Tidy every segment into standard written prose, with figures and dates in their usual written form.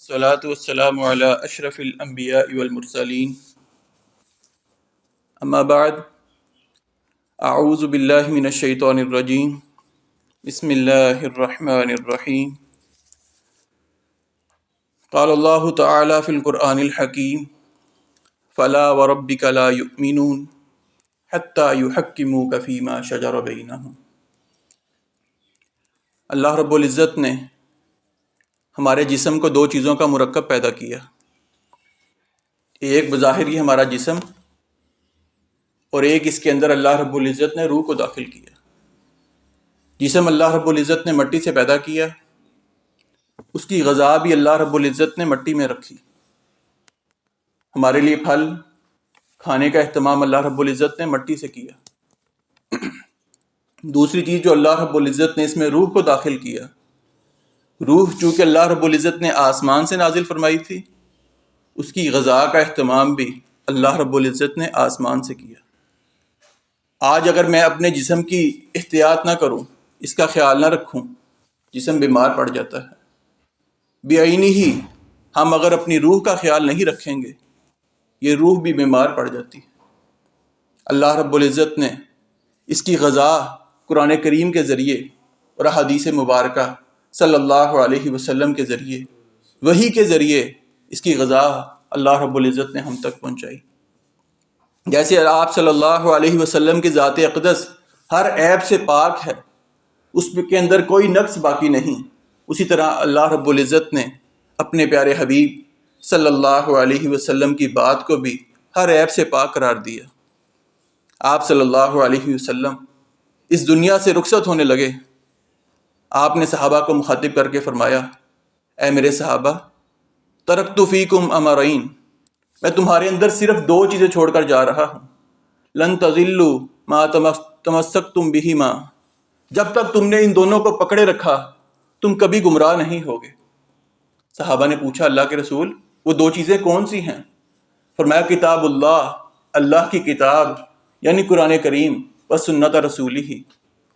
الصلاۃ والسلام علی اشرف الانبیاء والمرسلین اما بعد اعوذ باللہ من الشیطان الرجیم بسم اللہ الرحمن الرحیم قال اللہ تعالی فی القرآن الحکیم فلا وربک لا یؤمنون حتی یحکموک فیما شجر بینہم۔ اللہ رب العزت نے ہمارے جسم کو دو چیزوں کا مرکب پیدا کیا، ایک بظاہر یہ ہمارا جسم، اور ایک اس کے اندر اللہ رب العزت نے روح کو داخل کیا۔ جسم اللہ رب العزت نے مٹی سے پیدا کیا، اس کی غذا بھی اللہ رب العزت نے مٹی میں رکھی۔ ہمارے لیے پھل کھانے کا اہتمام اللہ رب العزت نے مٹی سے کیا۔ دوسری چیز جو اللہ رب العزت نے اس میں روح کو داخل کیا، روح چونکہ اللہ رب العزت نے آسمان سے نازل فرمائی تھی، اس کی غذا کا اہتمام بھی اللہ رب العزت نے آسمان سے کیا۔ آج اگر میں اپنے جسم کی احتیاط نہ کروں، اس کا خیال نہ رکھوں، جسم بیمار پڑ جاتا ہے۔ بعینی ہی ہم اگر اپنی روح کا خیال نہیں رکھیں گے، یہ روح بھی بیمار پڑ جاتی ہے۔ اللہ رب العزت نے اس کی غذا قرآن کریم کے ذریعے اور احادیث مبارکہ صلی اللہ علیہ وسلم کے ذریعے، وحی کے ذریعے اس کی غذا اللہ رب العزت نے ہم تک پہنچائی۔ جیسے آپ صلی اللہ علیہ وسلم کی ذات اقدس ہر عیب سے پاک ہے، اس کے اندر کوئی نقص باقی نہیں، اسی طرح اللہ رب العزت نے اپنے پیارے حبیب صلی اللہ علیہ وسلم کی بات کو بھی ہر عیب سے پاک قرار دیا۔ آپ صلی اللہ علیہ وسلم اس دنیا سے رخصت ہونے لگے، آپ نے صحابہ کو مخاطب کر کے فرمایا، اے میرے صحابہ، ترکت فیکم امرین، میں تمہارے اندر صرف دو چیزیں چھوڑ کر جا رہا ہوں، لن تضلوا ما تمسکتم بہما، جب تک تم نے ان دونوں کو پکڑے رکھا تم کبھی گمراہ نہیں ہوگے۔ صحابہ نے پوچھا، اللہ کے رسول وہ دو چیزیں کون سی ہیں؟ فرمایا، کتاب اللہ، اللہ کی کتاب یعنی قرآن کریم، و سنت رسولہ،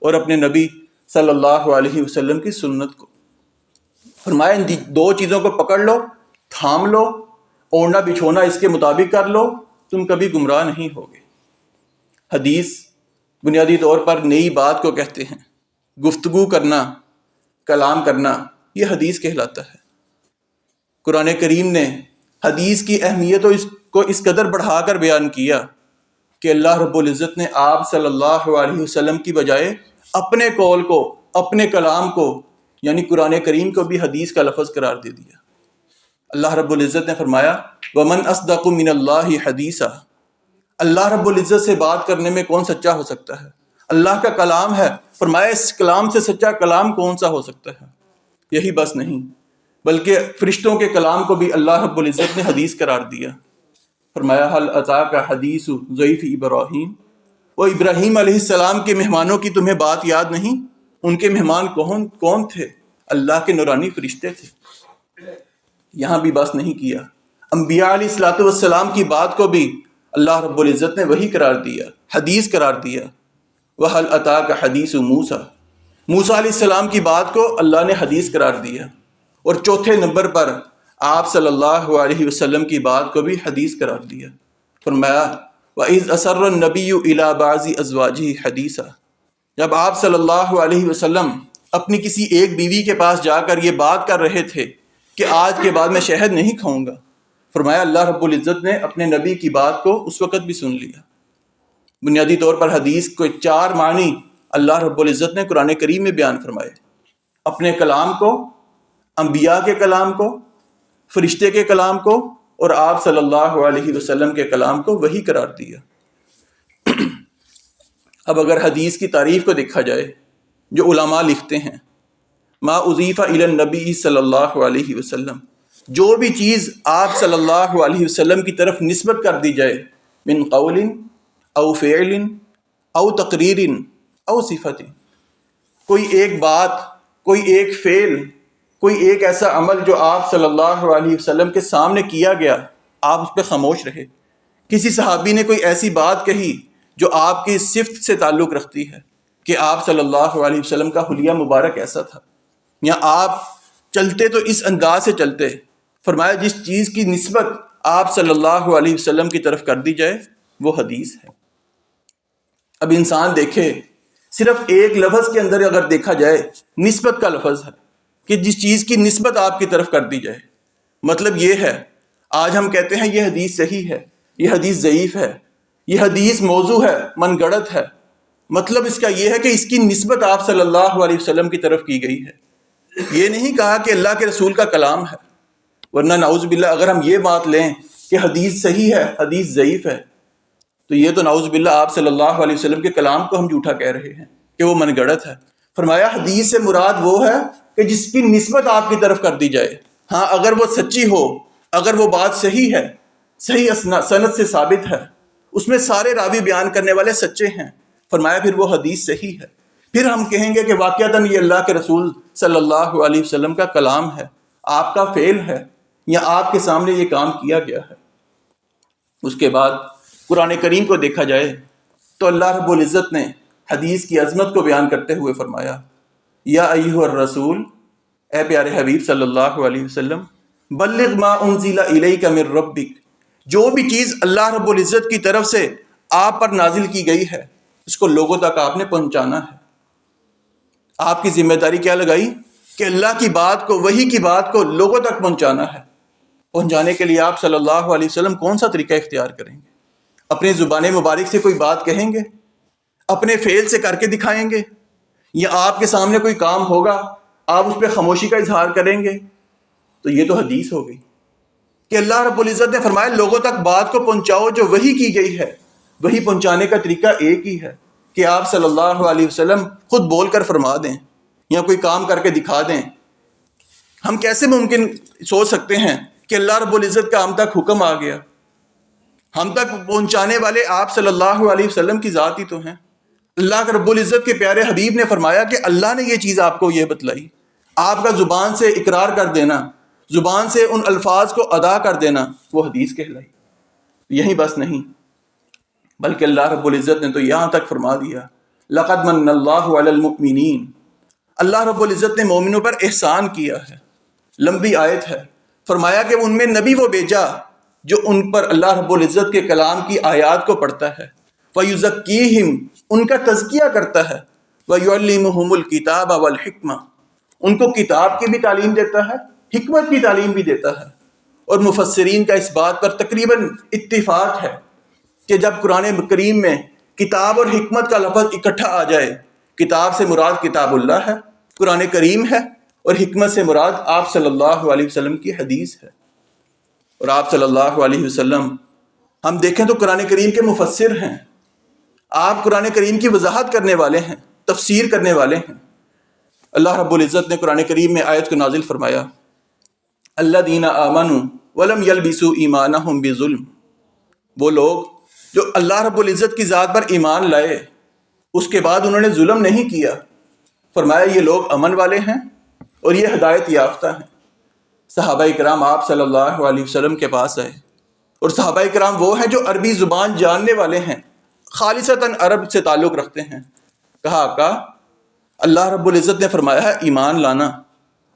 اور اپنے نبی صلی اللہ علیہ وسلم کی سنت کو۔ فرمایا ان دو چیزوں کو پکڑ لو، تھام لو، اوڑھنا بچھونا اس کے مطابق کر لو، تم کبھی گمراہ نہیں ہوگے۔ حدیث بنیادی طور پر نئی بات کو کہتے ہیں، گفتگو کرنا، کلام کرنا، یہ حدیث کہلاتا ہے۔ قرآن کریم نے حدیث کی اہمیت کو اس قدر بڑھا کر بیان کیا کہ اللہ رب العزت نے آپ صلی اللہ علیہ وسلم کی بجائے اپنے قول کو، اپنے کلام کو یعنی قرآن کریم کو بھی حدیث کا لفظ قرار دے دیا۔ اللہ رب العزت نے فرمایا، وَمَنْ أَصْدَقُ مِنَ اللَّهِ حَدِيثًا، اللہ رب العزت سے بات کرنے میں کون سچا ہو سکتا ہے؟ اللہ کا کلام ہے، فرمایا اس کلام سے سچا کلام کون سا ہو سکتا ہے؟ یہی بس نہیں، بلکہ فرشتوں کے کلام کو بھی اللہ رب العزت نے حدیث قرار دیا۔ فرمایا، هل أتاك حدیث ضیف ابراہیم، وہ ابراہیم علیہ السلام کے مہمانوں کی تمہیں بات یاد نہیں؟ ان کے مہمان کون تھے؟ اللہ کے نورانی فرشتے تھے۔ یہاں بھی بس نہیں کیا، انبیاء علیہ الصلوۃ والسلام کی بات کو بھی اللہ رب العزت نے وحی قرار دیا، حدیث قرار دیا۔ وَهَلْ أَتَاكَ حَدِيثُ مُوسَىٰ، موسیٰ علیہ السلام کی بات کو اللہ نے حدیث قرار دیا۔ اور چوتھے نمبر پر آپ صلی اللہ علیہ وسلم کی بات کو بھی حدیث قرار دیا۔ فرمایا، وَإِذْ أَسَرَّ النَّبِيُّ إِلَىٰ بَعْضِ أَزْوَاجِهِ حَدِيثًا، جب آپ صلی اللہ علیہ وسلم اپنی کسی ایک بیوی کے پاس جا کر یہ بات کر رہے تھے کہ آج کے بعد میں شہد نہیں کھاؤں گا، فرمایا اللہ رب العزت نے اپنے نبی کی بات کو اس وقت بھی سن لیا۔ بنیادی طور پر حدیث کو چار معنی اللہ رب العزت نے قرآن کریم میں بیان فرمائے، اپنے کلام کو، انبیاء کے کلام کو، فرشتے کے کلام کو، اور آپ صلی اللہ علیہ وسلم کے کلام کو وحی قرار دیا۔ اب اگر حدیث کی تعریف کو دیکھا جائے، جو علماء لکھتے ہیں، ما اضیف الی النبی صلی اللہ علیہ وسلم، جو بھی چیز آپ صلی اللہ علیہ وسلم کی طرف نسبت کر دی جائے، من قول او فعل او تقریر او صفت، کوئی ایک بات، کوئی ایک فعل، کوئی ایک ایسا عمل جو آپ صلی اللہ علیہ وسلم کے سامنے کیا گیا، آپ اس پہ خاموش رہے۔ کسی صحابی نے کوئی ایسی بات کہی جو آپ کی صفت سے تعلق رکھتی ہے کہ آپ صلی اللہ علیہ وسلم کا حلیہ مبارک ایسا تھا، یا آپ چلتے تو اس انداز سے چلتے، فرمایا جس چیز کی نسبت آپ صلی اللہ علیہ وسلم کی طرف کر دی جائے وہ حدیث ہے۔ اب انسان دیکھے، صرف ایک لفظ کے اندر اگر دیکھا جائے نسبت کا لفظ ہے کہ جس چیز کی نسبت آپ کی طرف کر دی جائے، مطلب یہ ہے آج ہم کہتے ہیں یہ حدیث صحیح ہے، یہ حدیث ضعیف ہے، یہ حدیث موضوع ہے، من گڑت ہے، مطلب اس کا یہ ہے کہ اس کی نسبت آپ صلی اللہ علیہ وسلم کی طرف کی گئی ہے۔ یہ نہیں کہا کہ اللہ کے رسول کا کلام ہے، ورنہ نعوذ باللہ اگر ہم یہ بات لیں کہ حدیث صحیح ہے، حدیث ضعیف ہے، تو یہ تو نعوذ باللہ آپ صلی اللہ علیہ وسلم کے کلام کو ہم جھوٹا کہہ رہے ہیں کہ وہ من گڑت ہے۔ فرمایا حدیث سے مراد وہ ہے کہ جس کی نسبت آپ کی طرف کر دی جائے، ہاں اگر وہ سچی ہو، اگر وہ بات صحیح ہے، صحیح سند سے ثابت ہے، اس میں سارے راوی بیان کرنے والے سچے ہیں، فرمایا پھر وہ حدیث صحیح ہے۔ پھر ہم کہیں گے کہ واقعتاً یہ اللہ کے رسول صلی اللہ علیہ وسلم کا کلام ہے، آپ کا فعل ہے، یا آپ کے سامنے یہ کام کیا گیا ہے۔ اس کے بعد قرآن کریم کو دیکھا جائے تو اللہ رب العزت نے حدیث کی عظمت کو بیان کرتے ہوئے فرمایا، یا ایھا الرسول، اے پیارے حبیب صلی اللہ علیہ وسلم، بلغ ما انزل الیک من ربک، جو بھی چیز اللہ رب العزت کی طرف سے آپ پر نازل کی گئی ہے اس کو لوگوں تک آپ نے پہنچانا ہے۔ آپ کی ذمہ داری کیا لگائی کہ اللہ کی بات کو، وحی کی بات کو لوگوں تک پہنچانا ہے۔ پہنچانے کے لیے آپ صلی اللہ علیہ وسلم کون سا طریقہ اختیار کریں گے؟ اپنی زبان مبارک سے کوئی بات کہیں گے؟ اپنے فعل سے کر کے دکھائیں گے؟ یا آپ کے سامنے کوئی کام ہوگا آپ اس پہ خاموشی کا اظہار کریں گے؟ تو یہ تو حدیث ہو گئی کہ اللہ رب العزت نے فرمایا لوگوں تک بات کو پہنچاؤ جو وحی کی گئی ہے۔ وحی پہنچانے کا طریقہ ایک ہی ہے کہ آپ صلی اللہ علیہ وسلم خود بول کر فرما دیں یا کوئی کام کر کے دکھا دیں۔ ہم کیسے ممکن سوچ سکتے ہیں کہ اللہ رب العزت کا ہم تک حکم آ گیا؟ ہم تک پہنچانے والے آپ صلی اللہ علیہ وسلم کی ذات ہی تو ہیں۔ اللہ کے رب العزت کے پیارے حبیب نے فرمایا کہ اللہ نے یہ چیز آپ کو یہ بتلائی، آپ کا زبان سے اقرار کر دینا، زبان سے ان الفاظ کو ادا کر دینا، وہ حدیث کہلائی۔ یہی بس نہیں بلکہ اللہ رب العزت نے تو یہاں تک فرما دیا، لقد من اللہ علی المؤمنین، اللہ رب العزت نے مومنوں پر احسان کیا ہے۔ لمبی آیت ہے، فرمایا کہ ان میں نبی وہ بھیجا جو ان پر اللہ رب العزت کے کلام کی آیات کو پڑھتا ہے، وَيُزَكِّيهِمْ، ان کا تزکیہ کرتا ہے، وَيُعَلِّمُهُمُ الْكِتَابَ وَالْحِكْمَةَ، ان کو کتاب کی بھی تعلیم دیتا ہے، حکمت کی تعلیم بھی دیتا ہے۔ اور مفسرین کا اس بات پر تقریباً اتفاق ہے کہ جب قرآن کریم میں کتاب اور حکمت کا لفظ اکٹھا آ جائے، کتاب سے مراد کتاب اللہ ہے، قرآن کریم ہے، اور حکمت سے مراد آپ صلی اللہ علیہ وسلم کی حدیث ہے۔ اور آپ صلی اللہ علیہ وسلم ہم دیکھیں تو قرآن کریم کے مفسر ہیں، آپ قرآن کریم کی وضاحت کرنے والے ہیں، تفسیر کرنے والے ہیں۔ اللہ رب العزت نے قرآن کریم میں آیت کو نازل فرمایا، الذین آمنوا ولم یلبسوا ایمانہم بظلم، وہ لوگ جو اللہ رب العزت کی ذات پر ایمان لائے اس کے بعد انہوں نے ظلم نہیں کیا، فرمایا یہ لوگ امن والے ہیں اور یہ ہدایت یافتہ ہیں۔ صحابہ کرام آپ صلی اللہ علیہ وسلم کے پاس آئے، اور صحابہ کرام وہ ہیں جو عربی زبان جاننے والے ہیں، خالصتاً عرب سے تعلق رکھتے ہیں۔ کہا آقا اللہ رب العزت نے فرمایا ہے ایمان لانا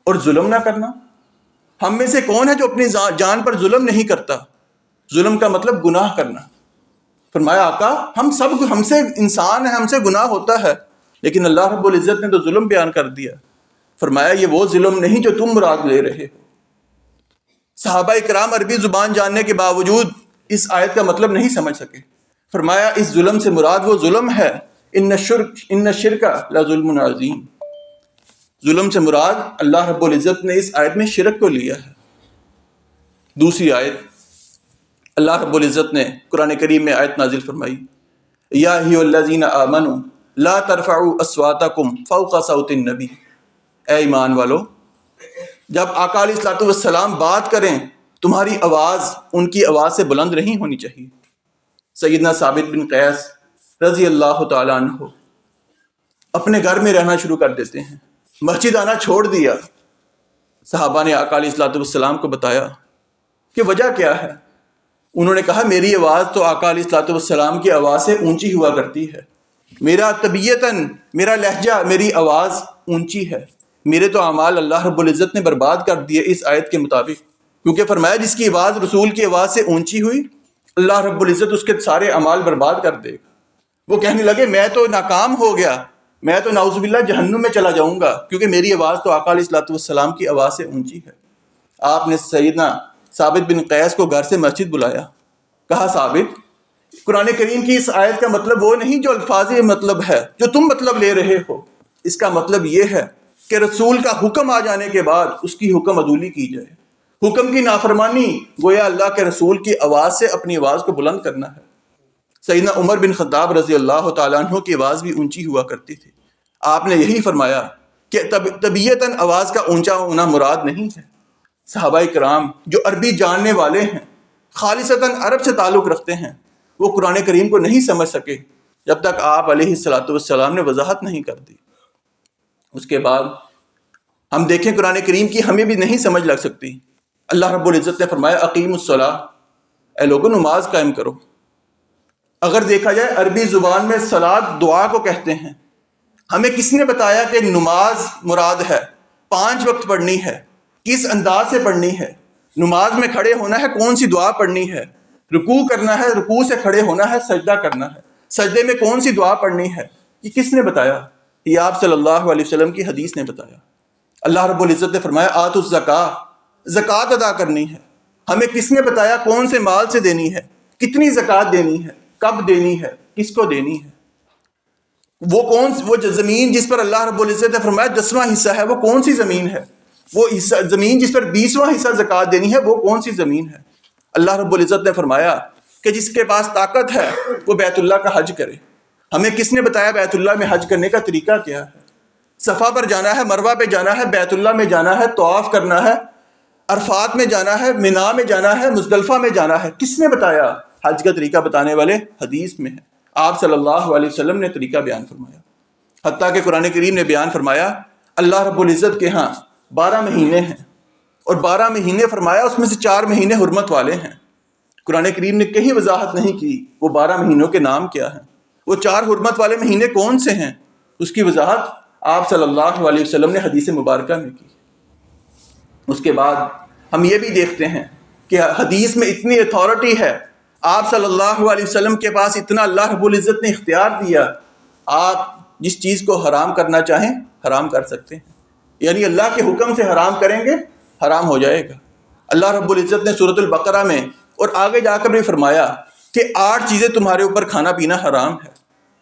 اور ظلم نہ کرنا، ہم میں سے کون ہے جو اپنی جان پر ظلم نہیں کرتا؟ ظلم کا مطلب گناہ کرنا۔ فرمایا آقا ہم سے انسان ہیں، ہم سے گناہ ہوتا ہے، لیکن اللہ رب العزت نے تو ظلم بیان کر دیا۔ فرمایا یہ وہ ظلم نہیں جو تم مراد لے رہے ہو۔ صحابہ کرام عربی زبان جاننے کے باوجود اس آیت کا مطلب نہیں سمجھ سکے۔ فرمایا اس ظلم سے مراد وہ ظلم ہے، ان الشرک لظلم عظیم، ظلم سے مراد اللہ رب العزت نے اس آیت میں شرک کو لیا ہے۔ دوسری آیت اللہ رب العزت نے قرآن کریم میں آیت نازل فرمائی، یا ایھا الذین آمنوا لا ترفعوا اصواتکم فوق صوت النبی، اے ایمان والو جب آقا علیہ الصلوۃ والسلام بات کریں تمہاری آواز ان کی آواز سے بلند نہیں ہونی چاہیے۔ سیدنا ثابت بن قیس رضی اللہ تعالیٰ عنہ اپنے گھر میں رہنا شروع کر دیتے ہیں، مسجد آنا چھوڑ دیا۔ صحابہ نے آقا علیہ الصلوۃ والسلام کو بتایا کہ وجہ کیا ہے؟ انہوں نے کہا میری آواز تو آقا علیہ الصلوۃ والسلام کی آواز سے اونچی ہوا کرتی ہے، میرا طبیعتاً میرا لہجہ میری آواز اونچی ہے، میرے تو اعمال اللہ رب العزت نے برباد کر دیے اس آیت کے مطابق۔ کیونکہ فرمایا جس کی آواز رسول کی آواز سے اونچی ہوئی اللہ رب العزت اس کے سارے اعمال برباد کر دے گا۔ وہ کہنے لگے میں تو ناکام ہو گیا، میں تو نعوذ باللہ جہنم میں چلا جاؤں گا، کیونکہ میری آواز تو آقا علیہ الصلوۃ والسلام کی آواز سے اونچی ہے۔ آپ نے سیدنا ثابت بن قیس کو گھر سے مسجد بلایا، کہا ثابت قرآن کریم کی اس آیت کا مطلب وہ نہیں جو الفاظی مطلب ہے جو تم مطلب لے رہے ہو، اس کا مطلب یہ ہے کہ رسول کا حکم آ جانے کے بعد اس کی حکم عدولی کی جائے۔ حکم کی نافرمانی گویا اللہ کے رسول کی آواز سے اپنی آواز کو بلند کرنا ہے۔ سیدنا عمر بن خطاب رضی اللہ تعالیٰ عنہ کی آواز بھی اونچی ہوا کرتی تھی، آپ نے یہی فرمایا کہ طبیعتاً آواز کا اونچا ہونا مراد نہیں ہے۔ صحابہ کرام جو عربی جاننے والے ہیں، خالصتاً عرب سے تعلق رکھتے ہیں، وہ قرآن کریم کو نہیں سمجھ سکے جب تک آپ علیہ الصلوۃ والسلام نے وضاحت نہیں کر دی۔ اس کے بعد ہم دیکھیں قرآن کریم کی ہمیں بھی نہیں سمجھ لگ سکتی۔ اللہ رب العزت نے فرمایا اقیم الصلاۃ، اے لوگوں نماز قائم کرو۔ اگر دیکھا جائے عربی زبان میں صلاۃ دعا کو کہتے ہیں۔ ہمیں کس نے بتایا کہ نماز مراد ہے، 5 وقت پڑھنی ہے، کس انداز سے پڑھنی ہے، نماز میں کھڑے ہونا ہے، کون سی دعا پڑھنی ہے، رکوع کرنا ہے، رکوع سے کھڑے ہونا ہے، سجدہ کرنا ہے، سجدے میں کون سی دعا پڑھنی ہے، یہ کس نے بتایا؟ یہ آپ صلی اللہ علیہ وسلم کی حدیث نے بتایا۔ اللہ رب العزت نے فرمایا آتوا الزکاۃ، زکوٰۃ ادا کرنی ہے۔ ہمیں کس نے بتایا کون سے مال سے دینی ہے، کتنی زکوٰۃ دینی ہے، کب دینی ہے، کس کو دینی ہے؟ وہ زمین جس پر اللہ رب العزت نے فرمایا 10واں حصہ ہے، وہ کون سی زمین ہے؟ وہ زمین جس پر 20واں حصہ زکوٰۃ دینی ہے، وہ کون سی زمین ہے؟ اللہ رب العزت نے فرمایا کہ جس کے پاس طاقت ہے وہ بیت اللہ کا حج کرے۔ ہمیں کس نے بتایا بیت اللہ میں حج کرنے کا طریقہ کیا ہے؟ صفا پر جانا ہے، مروہ پہ جانا ہے، بیت اللہ میں جانا ہے، طواف کرنا ہے، عرفات میں جانا ہے، مینا میں جانا ہے، مزدلفہ میں جانا ہے۔ کس نے بتایا؟ حج کا طریقہ بتانے والے حدیث میں ہے، آپ صلی اللہ علیہ وسلم نے طریقہ بیان فرمایا۔ حتیٰ کہ قرآن کریم نے بیان فرمایا اللہ رب العزت کے ہاں 12 مہینے ہیں، اور 12 مہینے فرمایا اس میں سے 4 مہینے حرمت والے ہیں۔ قرآن کریم نے کہیں وضاحت نہیں کی وہ 12 مہینوں کے نام کیا ہیں، وہ 4 حرمت والے مہینے کون سے ہیں، اس کی وضاحت آپ صلی اللہ علیہ وسلم نے حدیث مبارکہ میں کی۔ اس کے بعد ہم یہ بھی دیکھتے ہیں کہ حدیث میں اتنی اتھارٹی ہے، آپ صلی اللہ علیہ وسلم کے پاس اتنا اللہ رب العزت نے اختیار دیا، آپ جس چیز کو حرام کرنا چاہیں حرام کر سکتے ہیں، یعنی اللہ کے حکم سے حرام کریں گے حرام ہو جائے گا۔ اللہ رب العزت نے سورۃ البقرہ میں اور آگے جا کر بھی فرمایا کہ 8 چیزیں تمہارے اوپر کھانا پینا حرام ہے۔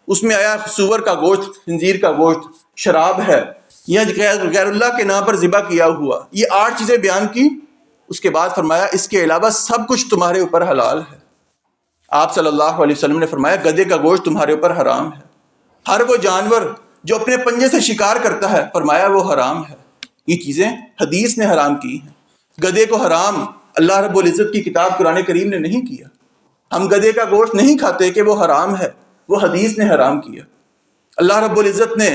اس میں آیا سور کا گوشت، خنزیر کا گوشت، شراب ہے، یا غیر اللہ کے نام پر ذبح کیا ہوا، یہ 8 چیزیں بیان کی۔ اس کے بعد فرمایا اس کے علاوہ سب کچھ تمہارے اوپر حلال ہے۔ آپ صلی اللہ علیہ وسلم نے فرمایا گدھے کا گوشت تمہارے اوپر حرام ہے، ہر وہ جانور جو اپنے پنجے سے شکار کرتا ہے فرمایا وہ حرام ہے۔ یہ چیزیں حدیث نے حرام کی ہیں۔ گدھے کو حرام اللہ رب العزت کی کتاب قرآن کریم نے نہیں کیا۔ ہم گدھے کا گوشت نہیں کھاتے کہ وہ حرام ہے، وہ حدیث نے حرام کیا۔ اللہ رب العزت نے